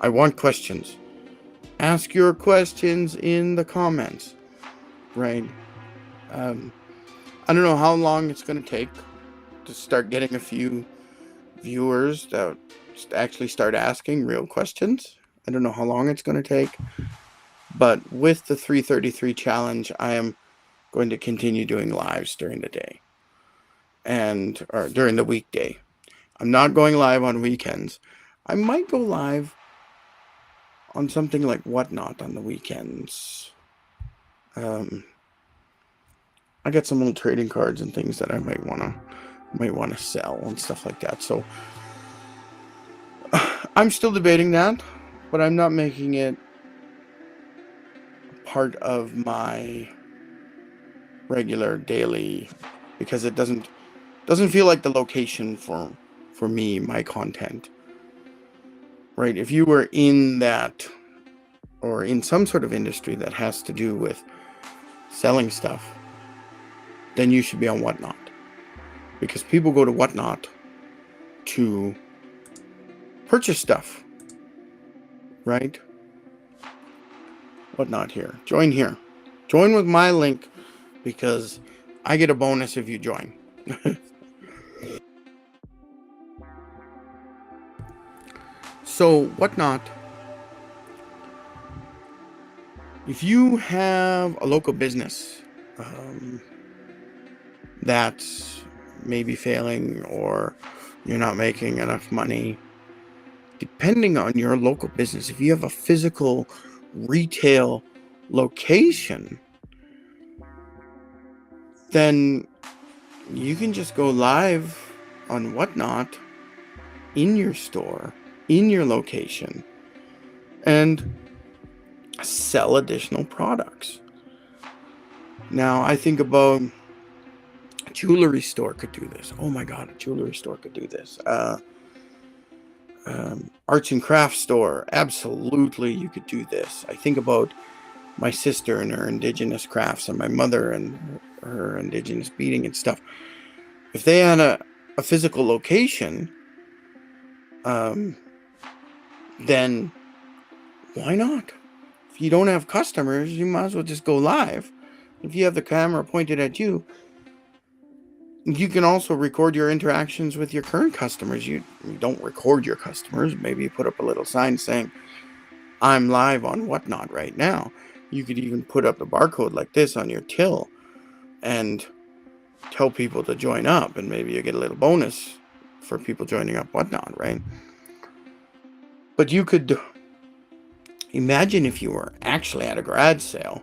I want questions. Ask your questions in the comments, right? I don't know how long it's going to take to start getting a few viewers that actually start asking real questions. I don't know how long it's going to take. But with the 333 challenge, I am going to continue doing lives during the day, or during the weekday. I'm not going live on weekends. I might go live on something like Whatnot on the weekends. I got some old trading cards and things that I might want to sell and stuff like that. So I'm still debating that, but I'm not making it part of my regular daily, because it doesn't feel like the location for me, my content. Right? If you were in that, or in some sort of industry that has to do with selling stuff, then you should be on Whatnot, because people go to Whatnot to purchase stuff, right? Whatnot here. Join here. Join with my link, because I get a bonus if you join. So Whatnot, if you have a local business that's maybe failing, or you're not making enough money, depending on your local business, if you have a physical retail location, then you can just go live on Whatnot in your store, in your location, and sell additional products. Now, I think about a jewelry store could do this. Oh my God, a jewelry store could do this. Arts and crafts store, absolutely, you could do this. I think about my sister and her Indigenous crafts, and my mother and her Indigenous beading and stuff. If they had a physical location, then why not? If you don't have customers, you might as well just go live. If you have the camera pointed at you, you can also record your interactions with your current customers. You don't record your customers. Maybe you put up a little sign saying, I'm live on Whatnot right now. You could even put up the barcode like this on your till and tell people to join up, and maybe you get a little bonus for people joining up Whatnot, right? But you could imagine if you were actually at a garage sale.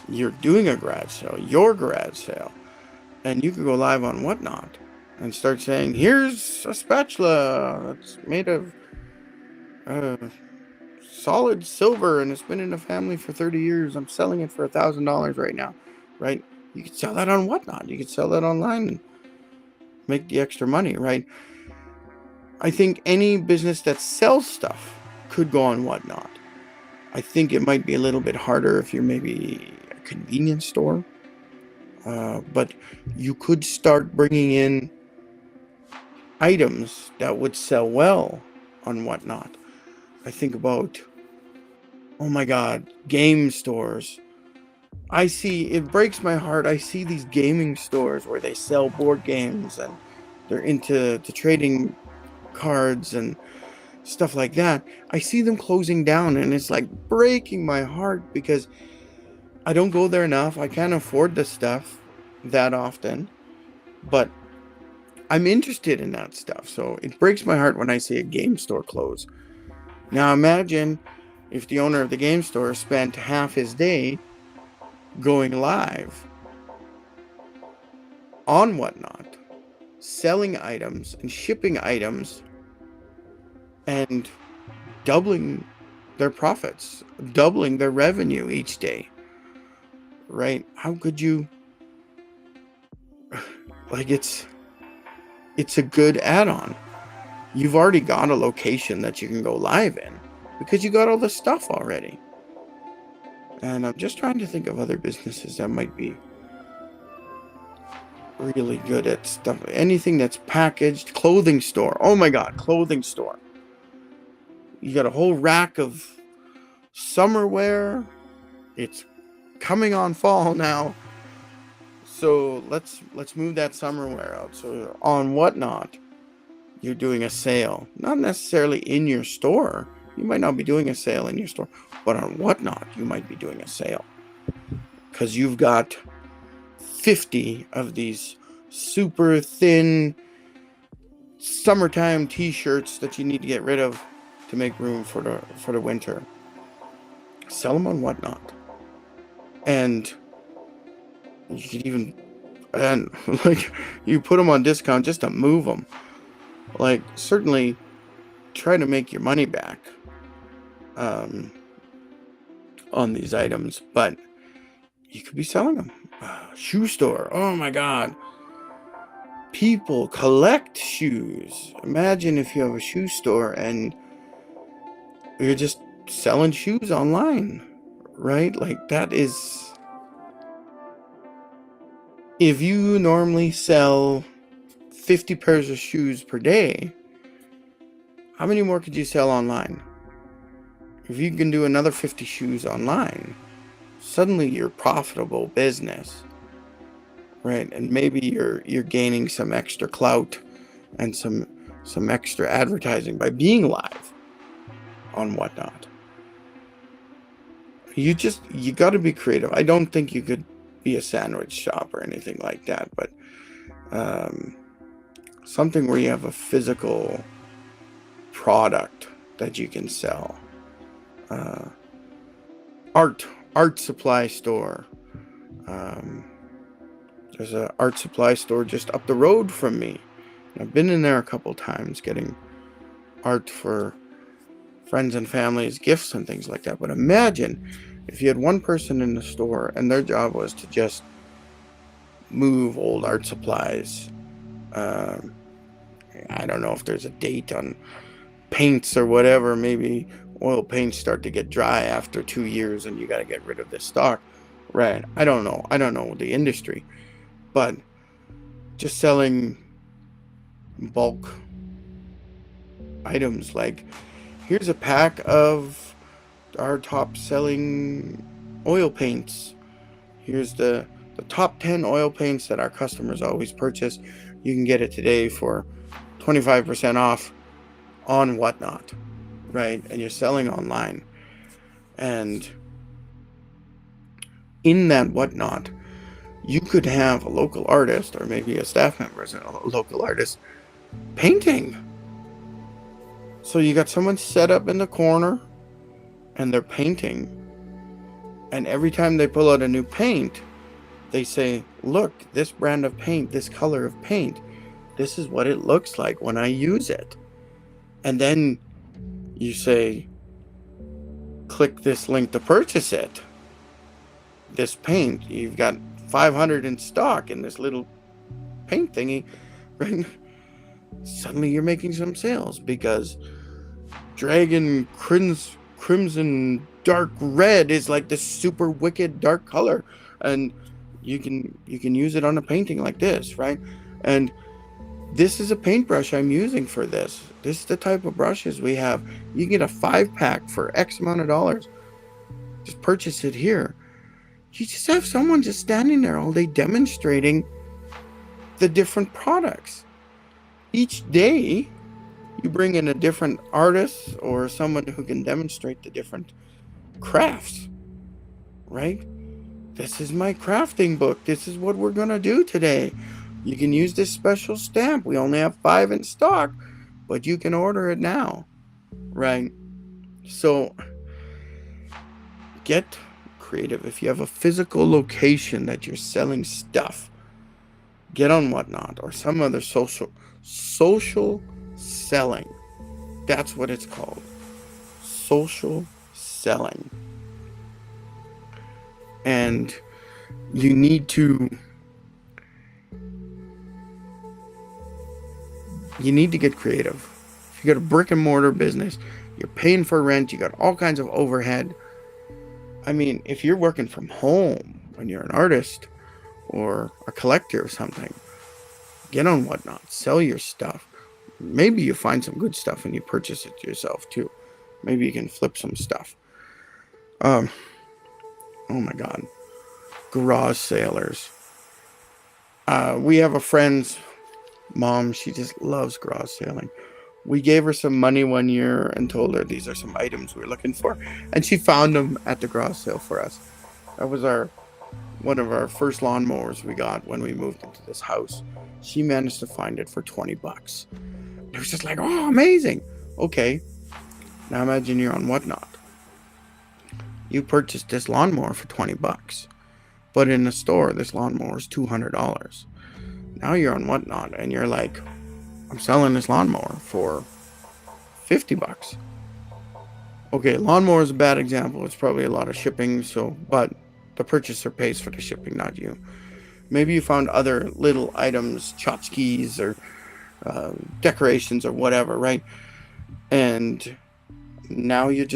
You're doing a garage sale, your garage sale, and you could go live on Whatnot and start saying, here's a spatula that's made of solid silver, and it's been in the family for 30 years. I'm selling it for $1,000 right now, right? You could sell that on Whatnot. You could sell that online and make the extra money, right? I think any business that sells stuff could go on Whatnot. I think it might be a little bit harder if you're maybe a convenience store. But you could start bringing in items that would sell well on Whatnot. I think about, oh my God, game stores. It breaks my heart. I see these gaming stores where they sell board games, and they're into trading cards, and stuff like that. I see them closing down, and it's like breaking my heart because I don't go there enough. I can't afford the stuff that often, but I'm interested in that stuff. So it breaks my heart when I see a game store close. Now imagine if the owner of the game store spent half his day going live on Whatnot, selling items and shipping items and doubling their profits, doubling their revenue each day, right? How could you, like, it's a good add-on. You've already got a location that you can go live in because you got all the stuff already. And I'm just trying to think of other businesses that might be really good at stuff. Anything that's packaged. Clothing store. Oh my God, clothing store. You got a whole rack of summer wear. It's coming on fall now. So let's move that summer wear out. So on Whatnot, you're doing a sale. Not necessarily in your store. You might not be doing a sale in your store, but on Whatnot, you might be doing a sale. Because you've got 50 of these super thin summertime t-shirts that you need to get rid of to make room for the winter. Sell them on Whatnot. And you could even, and like, you put them on discount just to move them. Like, certainly try to make your money back on these items, but you could be selling them. Shoe store. Oh my God. People collect shoes. Imagine if you have a shoe store and you're just selling shoes online, right? Like, that is, if you normally sell 50 pairs of shoes per day, how many more could you sell online? If you can do another 50 shoes online, suddenly you're a profitable business, right? And maybe you're gaining some extra clout and some extra advertising by being live on Whatnot. You got to be creative. I don't think you could be a sandwich shop or anything like that, but something where you have a physical product that you can sell. Art supply store. There's an art supply store just up the road from me. I've been in there a couple times getting art for friends and families, gifts and things like that. But imagine if you had one person in the store and their job was to just move old art supplies. I don't know if there's a date on paints or whatever. Maybe oil paints start to get dry after 2 years and you got to get rid of this stock. Right. I don't know the industry, but just selling bulk items, like, here's a pack of our top selling oil paints. Here's the top 10 oil paints that our customers always purchase. You can get it today for 25% off on Whatnot, right? And you're selling online. And in that Whatnot, you could have a local artist, or maybe a staff member as a local artist, painting. So you got someone set up in the corner and they're painting. And every time they pull out a new paint, they say, look, this brand of paint, this color of paint, this is what it looks like when I use it. And then you say, click this link to purchase it. This paint, you've got 500 in stock in this little paint thingy, right? Suddenly you're making some sales because Dragon Crimson Dark Red is like this super wicked dark color, and you can use it on a painting like this, right? And this is a paintbrush I'm using for this. This is the type of brushes we have. You get a 5-pack for X amount of dollars. Just purchase it here. You just have someone just standing there all day demonstrating the different products. Each day, you bring in a different artist or someone who can demonstrate the different crafts, right? This is my crafting book. This is what we're going to do today. You can use this special stamp. We only have 5 in stock, but you can order it now, right? So get creative. If you have a physical location that you're selling stuff, get on Whatnot or some other social selling. That's what it's called. Social selling. And you need to get creative. If you got a brick and mortar business, you're paying for rent, you got all kinds of overhead. I mean, if you're working from home when you're an artist or a collector or something, get on Whatnot, sell your stuff. Maybe you find some good stuff and you purchase it yourself too. Maybe you can flip some stuff. Oh my God. Garage sailors. We have a friend's mom. She just loves garage sailing. We gave her some money one year and told her these are some items we're looking for. And she found them at the garage sale for us. That was one of our first lawnmowers we got when we moved into this house. She managed to find it for $20. It was just like, oh, amazing. Okay. Now imagine you're on Whatnot. You purchased this lawnmower for $20. But in the store, this lawnmower is $200. Now you're on Whatnot and you're like, I'm selling this lawnmower for $50. Okay, lawnmower is a bad example. It's probably a lot of shipping, but the purchaser pays for the shipping, not you. Maybe you found other little items, tchotchkes or decorations or whatever, right? And now you're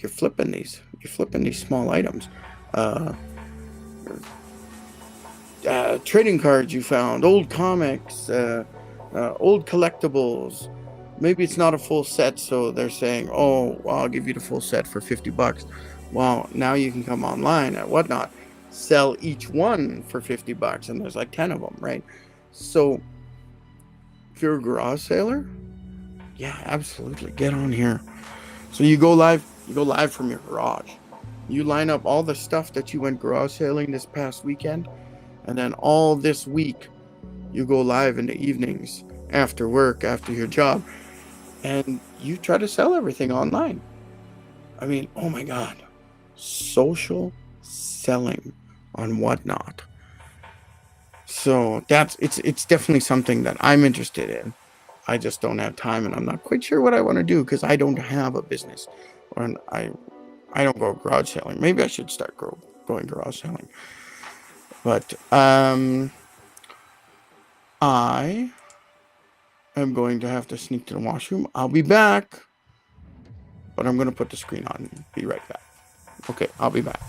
flipping these. You're flipping these small items. Trading cards you found, old comics, old collectibles. Maybe it's not a full set, so they're saying, oh, well, I'll give you the full set for $50. Well, now you can come online at Whatnot, sell each one for $50, and there's like 10 of them, right? So if you're a garage sailor, yeah, absolutely, get on here. So you go live from your garage. You line up all the stuff that you went garage sailing this past weekend, and then all this week, you go live in the evenings after work, after your job, and you try to sell everything online. I mean, oh my God, social selling on Whatnot. So it's definitely something that I'm interested in. I just don't have time, and I'm not quite sure what I want to do because I don't have a business, or I don't go garage selling. Maybe I should start going garage selling. But I am going to have to sneak to the washroom. I'll be back, but I'm going to put the screen on. Be right back. Okay, I'll be back.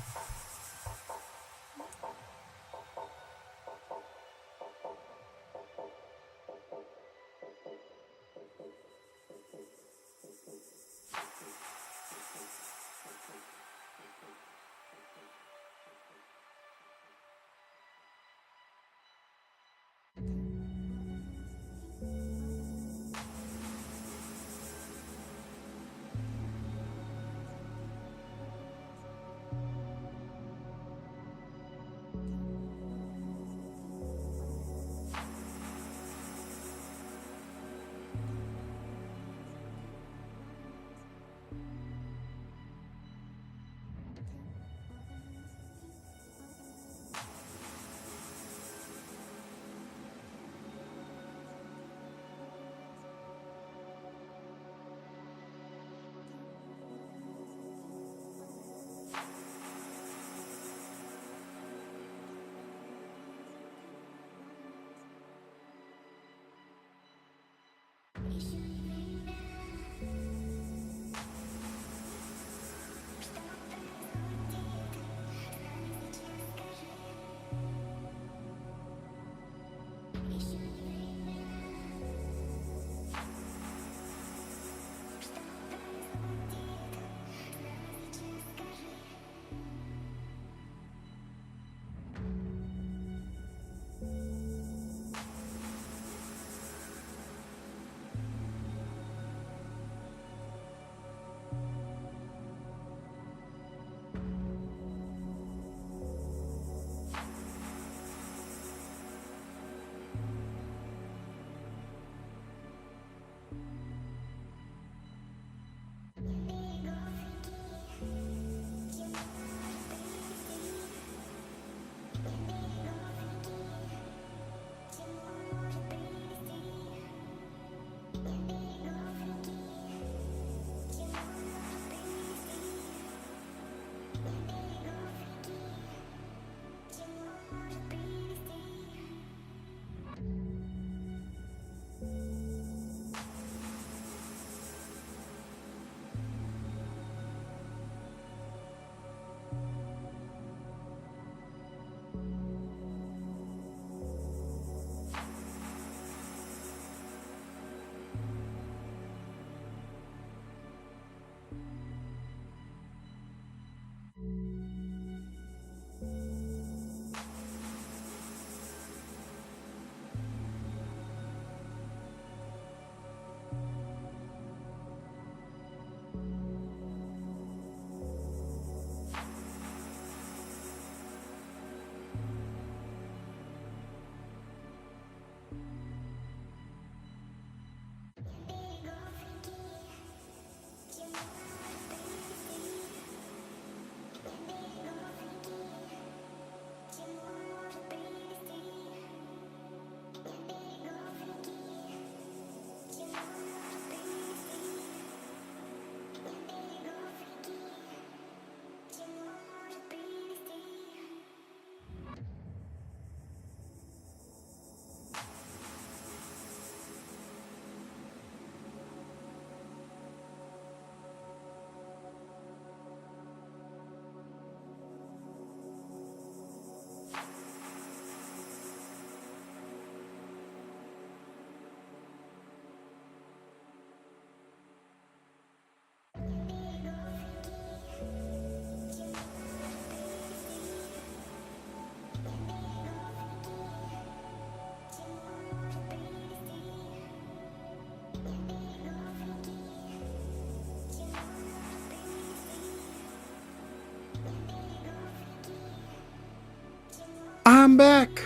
I'm back.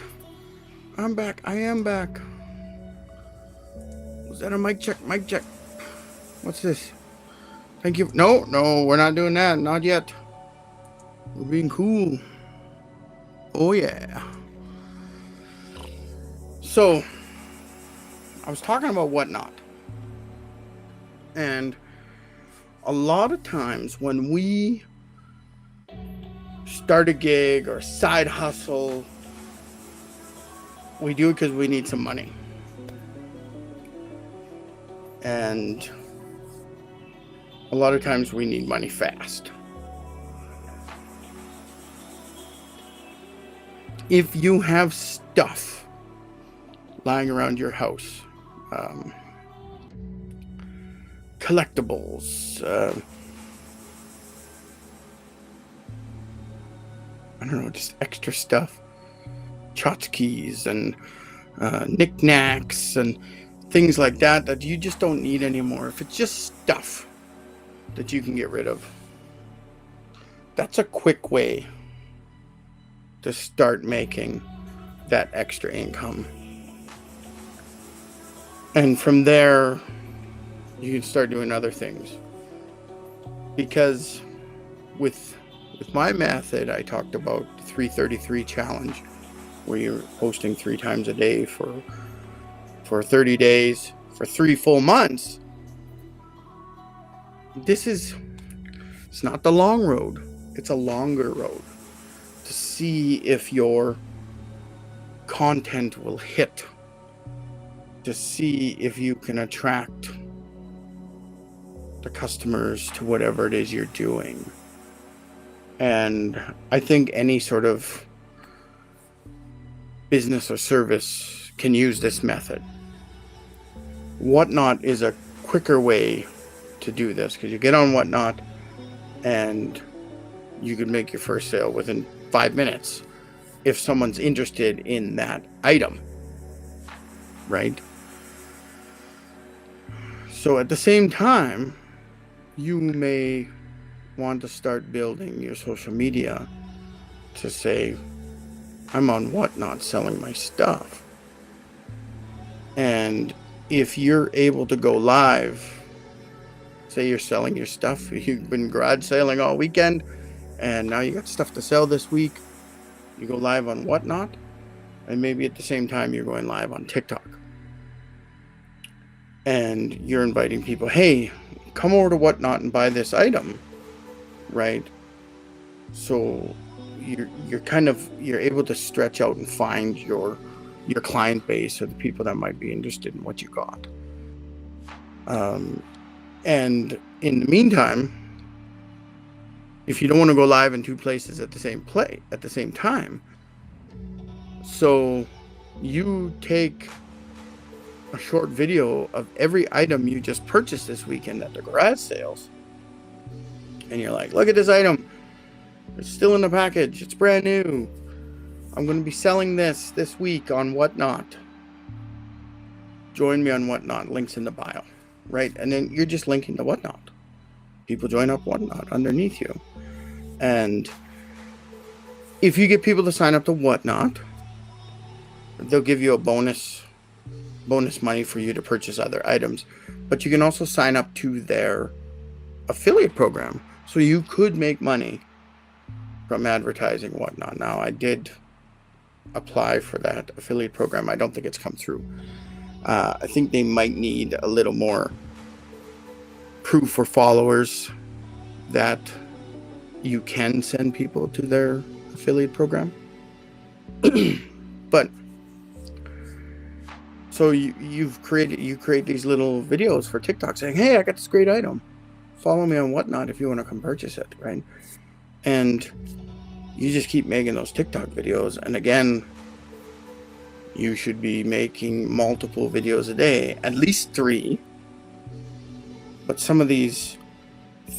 I'm back. I am back. Was that a mic check? Mic check. What's this? Thank you. No, we're not doing that. Not yet. We're being cool. Oh, yeah. So, I was talking about Whatnot. And a lot of times when we start a gig or side hustle, we do it because we need some money. And a lot of times we need money fast. If you have stuff lying around your house, collectibles, I don't know, just extra stuff, tchotchkes and knickknacks and things like that you just don't need anymore. If it's just stuff that you can get rid of, that's a quick way to start making that extra income. And from there, you can start doing other things. Because with my method, I talked about the 333 challenge, where you're posting 3 times a day for 30 days, for 3 full months. It's not the long road. It's a longer road to see if your content will hit, to see if you can attract the customers to whatever it is you're doing. And I think any sort of business or service can use this method. Whatnot is a quicker way to do this, because you get on Whatnot and you can make your first sale within 5 minutes if someone's interested in that item, right? So at the same time, you may want to start building your social media to say, I'm on Whatnot selling my stuff. And if you're able to go live, say you're selling your stuff, you've been garage sailing all weekend, and now you got stuff to sell this week, you go live on Whatnot, and maybe at the same time you're going live on TikTok. And you're inviting people, hey, come over to Whatnot and buy this item, right? So you're able to stretch out and find your client base or the people that might be interested in what you got. And in the meantime, if you don't want to go live in two places at the same time, so you take a short video of every item you just purchased this weekend at the garage sales, and you're like, look at this item, it's still in the package, it's brand new, I'm going to be selling this week on Whatnot. Join me on Whatnot, links in the bio, right? And then you're just linking to Whatnot. People join up Whatnot underneath you. And if you get people to sign up to Whatnot, they'll give you a bonus money for you to purchase other items. But you can also sign up to their affiliate program. So you could make money from advertising Whatnot. Now, I did apply for that affiliate program. I don't think it's come through. I think they might need a little more proof for followers that you can send people to their affiliate program. But so you create these little videos for TikTok saying, hey, I got this great item, follow me on Whatnot if you want to come purchase it, right? And you just keep making those TikTok videos. And again, you should be making multiple videos a day, at least 3. But some of these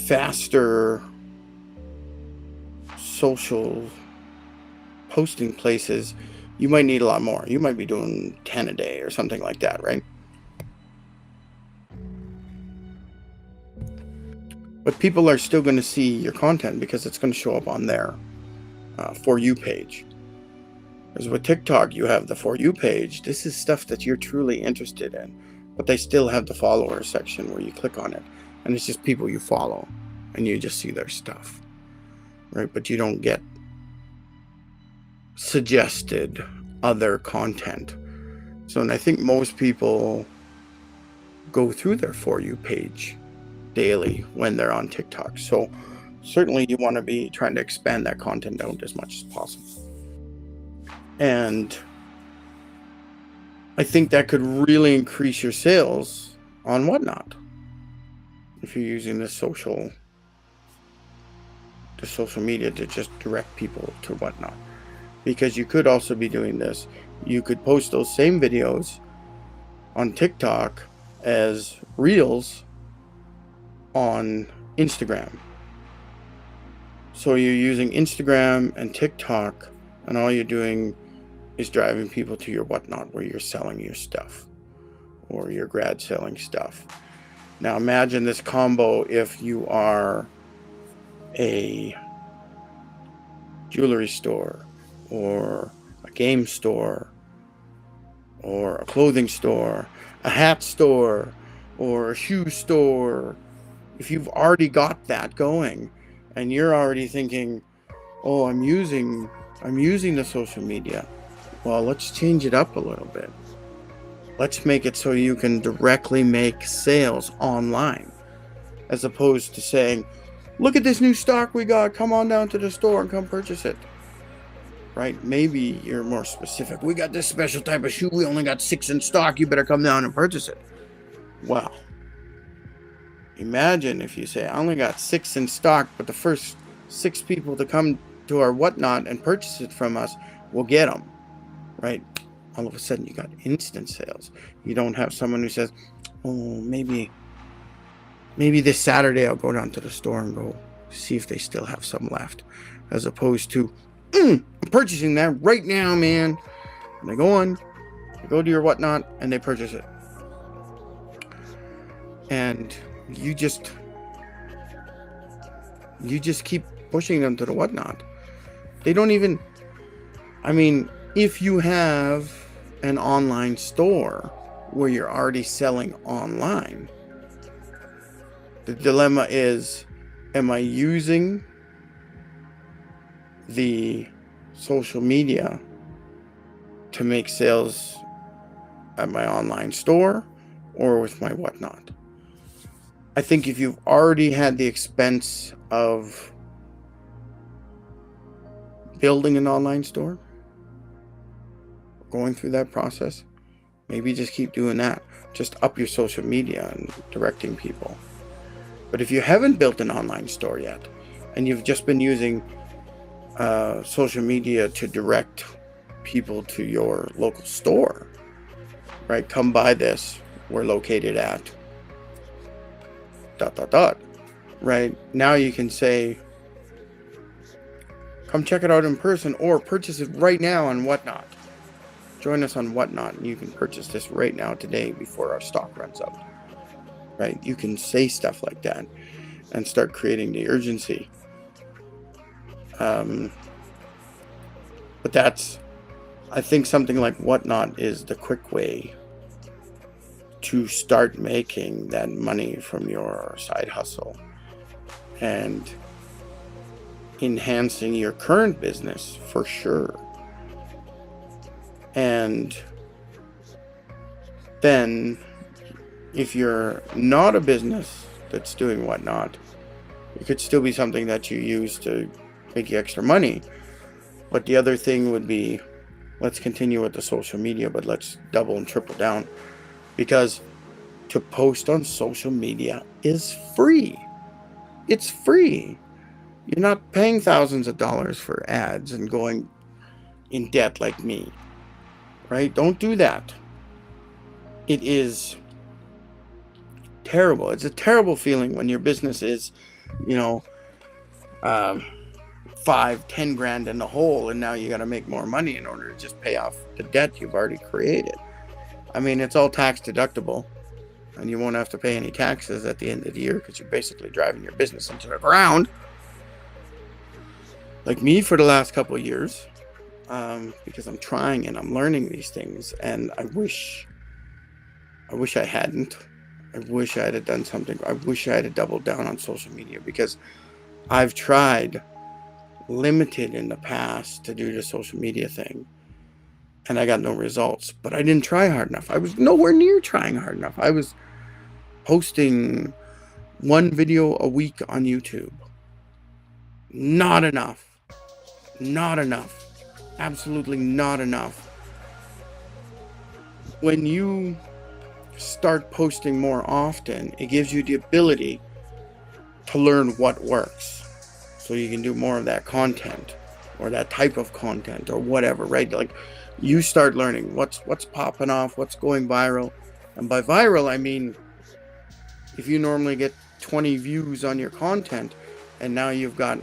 faster social posting places, you might need a lot more. You might be doing 10 a day or something like that, right? But people are still going to see your content because it's going to show up on their For You page. Whereas with TikTok, you have the For You page. This is stuff that you're truly interested in. But they still have the follower section where you click on it. And it's just people you follow. And you just see their stuff. Right? But you don't get suggested other content. So, and I think most people go through their For You page daily when they're on TikTok. So certainly you want to be trying to expand that content out as much as possible. And I think that could really increase your sales on Whatnot if you're using the social media to just direct people to Whatnot. Because you could also be doing this. You could post those same videos on TikTok as Reels on Instagram. So you're using Instagram and TikTok, and all you're doing is driving people to your Whatnot where you're selling your stuff or your grad selling stuff. Now imagine this combo if you are a jewelry store or a game store or a clothing store, a hat store or a shoe store. If you've already got that going and you're already thinking, oh, I'm using the social media, well, let's change it up a little bit. Let's make it so you can directly make sales online, as opposed to saying, look at this new stock we got, come on down to the store and come purchase it. Right? Maybe you're more specific. We got this special type of shoe, we only got 6 in stock, you better come down and purchase it. Wow. Imagine if you say, I only got 6 in stock, but the first 6 people to come to our Whatnot and purchase it from us will get them. Right? All of a sudden you got instant sales. You don't have someone who says, oh, maybe this Saturday I'll go down to the store and go see if they still have some left. As opposed to, I'm purchasing that right now, man. And they go to your Whatnot and they purchase it. And you just keep pushing them to the Whatnot. They don't even, if you have an online store where you're already selling online, the dilemma is, am I using the social media to make sales at my online store or with my Whatnot? I think if you've already had the expense of building an online store, going through that process, maybe just keep doing that. Just up your social media and directing people. But if you haven't built an online store yet, and you've just been using social media to direct people to your local store, right? Come buy this. We're located at ... Right? Now you can say, come check it out in person, or purchase it right now on Whatnot. Join us on Whatnot, and you can purchase this right now today before our stock runs out. Right? You can say stuff like that and start creating the urgency. But I think something like Whatnot is the quick way to start making that money from your side hustle and enhancing your current business for sure. And then if you're not a business that's doing Whatnot, it could still be something that you use to make you extra money. But the other thing would be, let's continue with the social media, but let's double and triple down, because to post on social media is free. It's free. You're not paying thousands of dollars for ads and going in debt like me, right? Don't do that. It is terrible. It's a terrible feeling when your business is, 5-10 grand in the hole, and now you got to make more money in order to just pay off the debt you've already created. I mean, it's all tax deductible, and you won't have to pay any taxes at the end of the year because you're basically driving your business into the ground. Like me for the last couple of years, because I'm trying and I'm learning these things, and I wish I hadn't. I wish I had done something. I wish I had doubled down on social media, because I've tried limited in the past to do the social media thing, and I got no results. But I didn't try hard enough. I was nowhere near trying hard enough. I was posting one video a week on YouTube. Not enough. Not enough. Absolutely not enough. When you start posting more often, it gives you the ability to learn what works. So you can do more of that content, or that type of content, or whatever, right? Like, you start learning what's popping off, what's going viral. And by viral, I mean, if you normally get 20 views on your content, and now you've got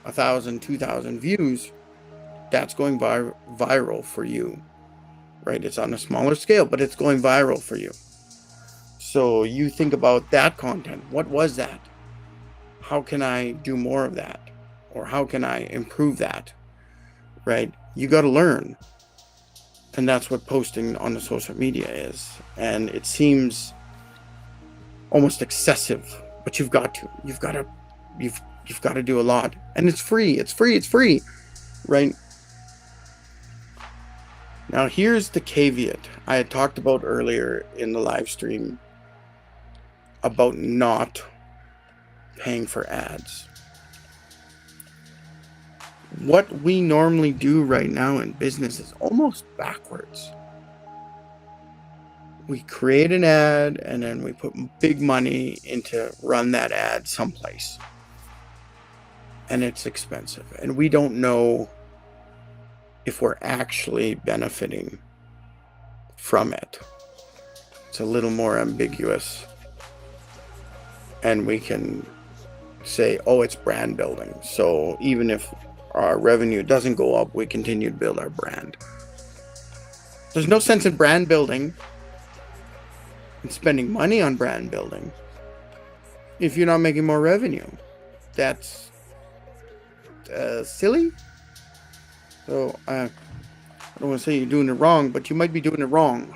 1,000, 2,000 views, that's going viral for you, right? It's on a smaller scale, but it's going viral for you. So you think about that content. What was that? How can I do more of that? Or how can I improve that? Right? You got to learn. And that's what posting on the social media is. And it seems almost excessive, but you've got to. You've got to do a lot. And it's free. It's free. Right? Now here's the caveat I had talked about earlier in the live stream about not paying for ads. What we normally do right now in business is almost backwards. We create an ad, and then we put big money into run that ad someplace. And it's expensive. And we don't know if we're actually benefiting from it. It's a little more ambiguous. And we can say, oh, it's brand building. So even if our revenue doesn't go up, we continue to build our brand. There's no sense in brand building and spending money on brand building if you're not making more revenue. That's silly. So I don't want to say you're doing it wrong, but you might be doing it wrong.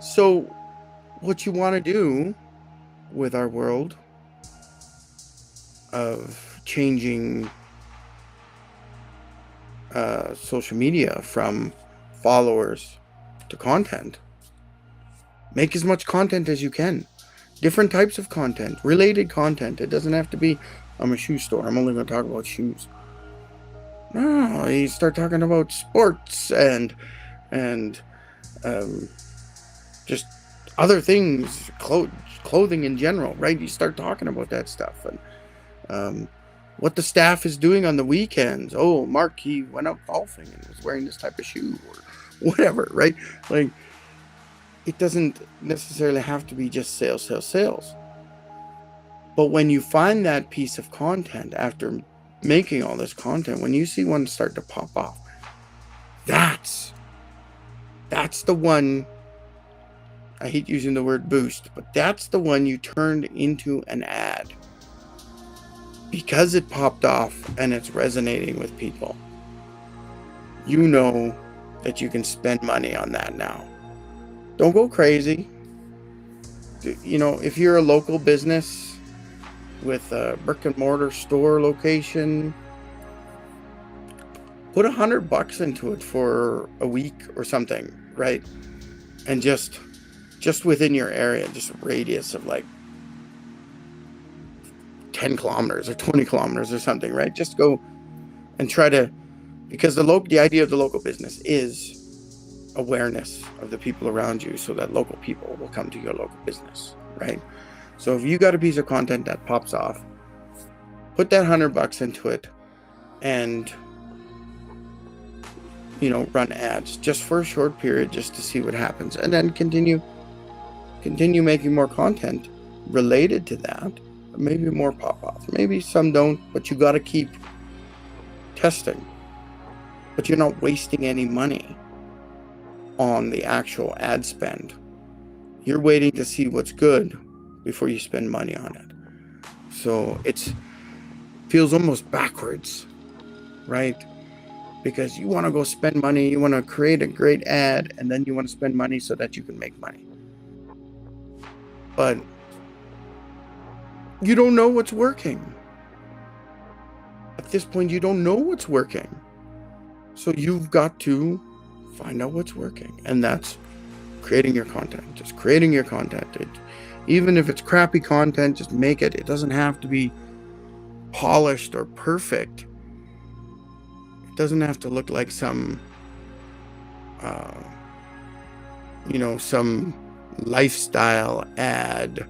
So what you want to do with our world of changing social media from followers to content, make as much content as you can. Different types of content, related content. It doesn't have to be, I'm a shoe store, I'm only going to talk about shoes. No, you start talking about sports and um, just other things, clothing in general, right? You start talking about that stuff and um, what the staff is doing on the weekends. Oh, Mark, he went out golfing and was wearing this type of shoe or whatever, right? Like, it doesn't necessarily have to be just sales, sales, sales. But when you find that piece of content after making all this content, when you see one start to pop off, that's the one. I hate using the word boost, but that's the one you turned into an ad because it popped off and it's resonating with people. You know that you can spend money on that now. Don't go crazy. You know, if you're a local business with a brick and mortar store location, put $100 into it for a week or something, right? And just within your area, just a radius of like 10 kilometers or 20 kilometers or something, right? Just go and try to, because the idea of the local business is awareness of the people around you so that local people will come to your local business, right? So if you got a piece of content that pops off, put that $100 into it and, you know, run ads just for a short period just to see what happens, and then continue making more content related to that. Maybe more pop off, maybe some don't, but you got to keep testing. But you're not wasting any money on the actual ad spend. You're waiting to see what's good before you spend money on it. So it feels almost backwards, right? Because you want to go spend money, you want to create a great ad, and then you want to spend money so that you can make money. But you don't know what's working. At this point, you don't know what's working. So you've got to find out what's working. And that's creating your content. Just creating your content. Even if it's crappy content, just make it. It doesn't have to be polished or perfect. It doesn't have to look like some, some lifestyle ad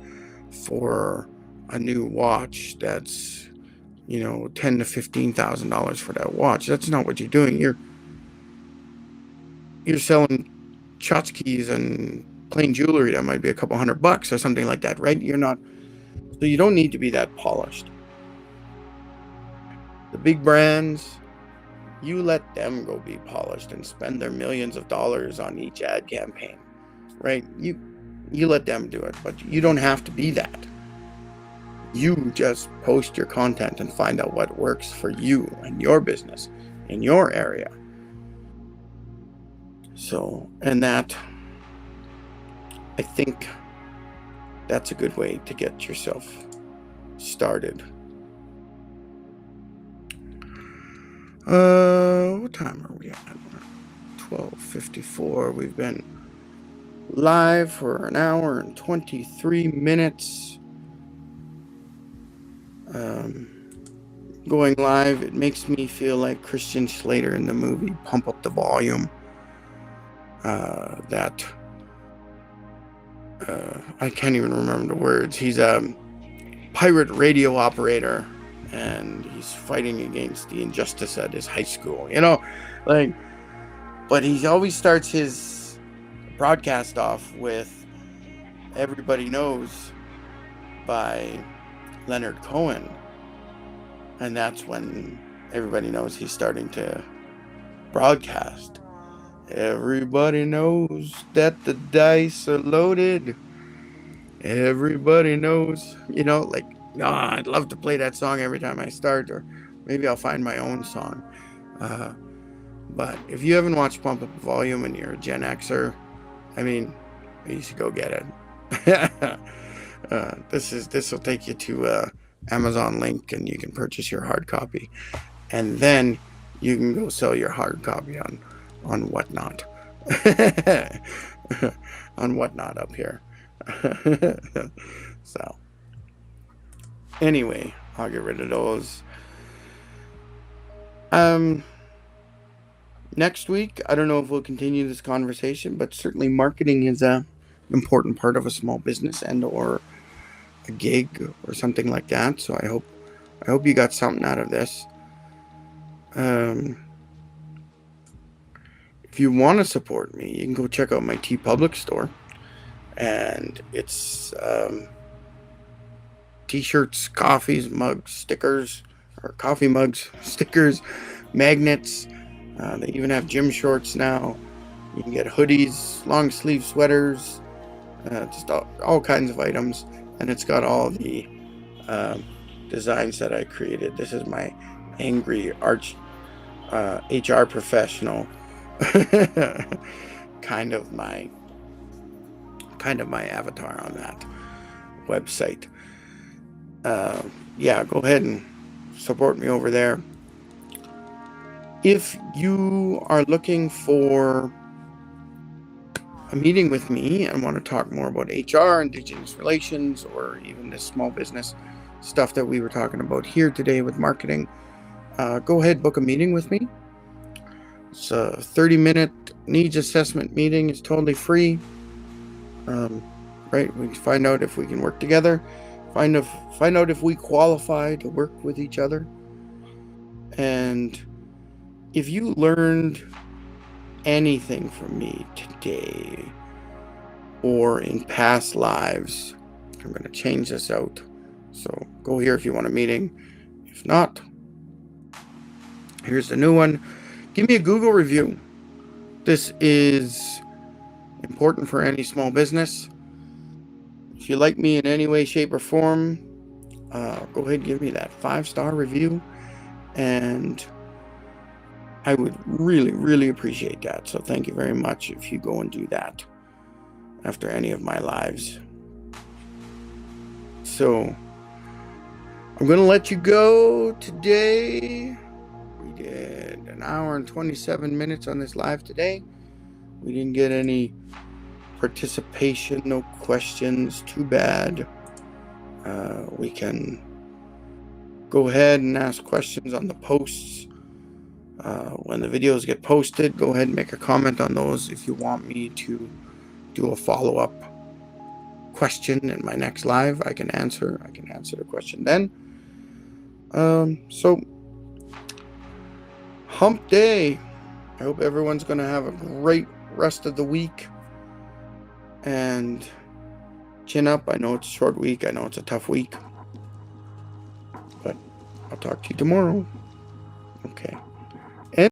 for a new watch that's, $10,000 to $15,000 for that watch. That's not what you're doing. You're selling tchotchkes and plain jewelry that might be a couple $100 or something like that, right? So you don't need to be that polished. The big brands, you let them go be polished and spend their millions of dollars on each ad campaign, right? You let them do it, but you don't have to be that. You just post your content and find out what works for you and your business in your area. So, and that, I think that's a good way to get yourself started. What time are we at? 12:54. We've been live for an hour and 23 minutes. Going live, it makes me feel like Christian Slater in the movie Pump Up the Volume. I can't even remember the words. He's a pirate radio operator, and he's fighting against the injustice at his high school, but he always starts his broadcast off with "Everybody Knows" by Leonard Cohen, and that's when everybody knows he's starting to broadcast. Everybody knows that the dice are loaded. Everybody knows, I'd love to play that song every time I start, or maybe I'll find my own song. But if you haven't watched Pump Up the Volume and you're a Gen Xer, you should go get it. This will take you to Amazon link, and you can purchase your hard copy, and then you can go sell your hard copy on Whatnot. On Whatnot up here. So, anyway, I'll get rid of those. Next week, I don't know if we'll continue this conversation, but certainly marketing is a important part of a small business and or a gig or something like that. So I hope you got something out of this. If you want to support me, you can go check out my TeePublic store, and it's t-shirts, coffees, mugs, stickers, or coffee mugs, stickers, magnets. They even have gym shorts now. You can get hoodies, long sleeve sweaters, just all kinds of items, and it's got all the designs that I created. This is my angry HR professional, kind of my avatar on that website. Yeah, go ahead and support me over there. If you are looking for a meeting with me and want to talk more about HR, Indigenous Relations, or even this small business stuff that we were talking about here today with marketing, go ahead, book a meeting with me. It's a 30-minute needs assessment meeting. It's totally free. Right, we find out if we can work together, find out if we qualify to work with each other. And if you learned anything from me today or in past lives, I'm going to change this out. So go here if you want a meeting. If not, here's the new one. Give me a Google review. This is important for any small business. If you like me in any way, shape, or form, go ahead and give me that 5-star review, and I would really, really appreciate that. So thank you very much if you go and do that after any of my lives. So I'm going to let you go today. We did an hour and 27 minutes on this live today. We didn't get any participation, no questions. Too bad. We can go ahead and ask questions on the posts. When the videos get posted, go ahead and make a comment on those. If you want me to do a follow-up question in my next live, I can answer the question then. So hump day. I hope everyone's going to have a great rest of the week. And chin up. I know it's a short week. I know it's a tough week. But I'll talk to you tomorrow. Okay.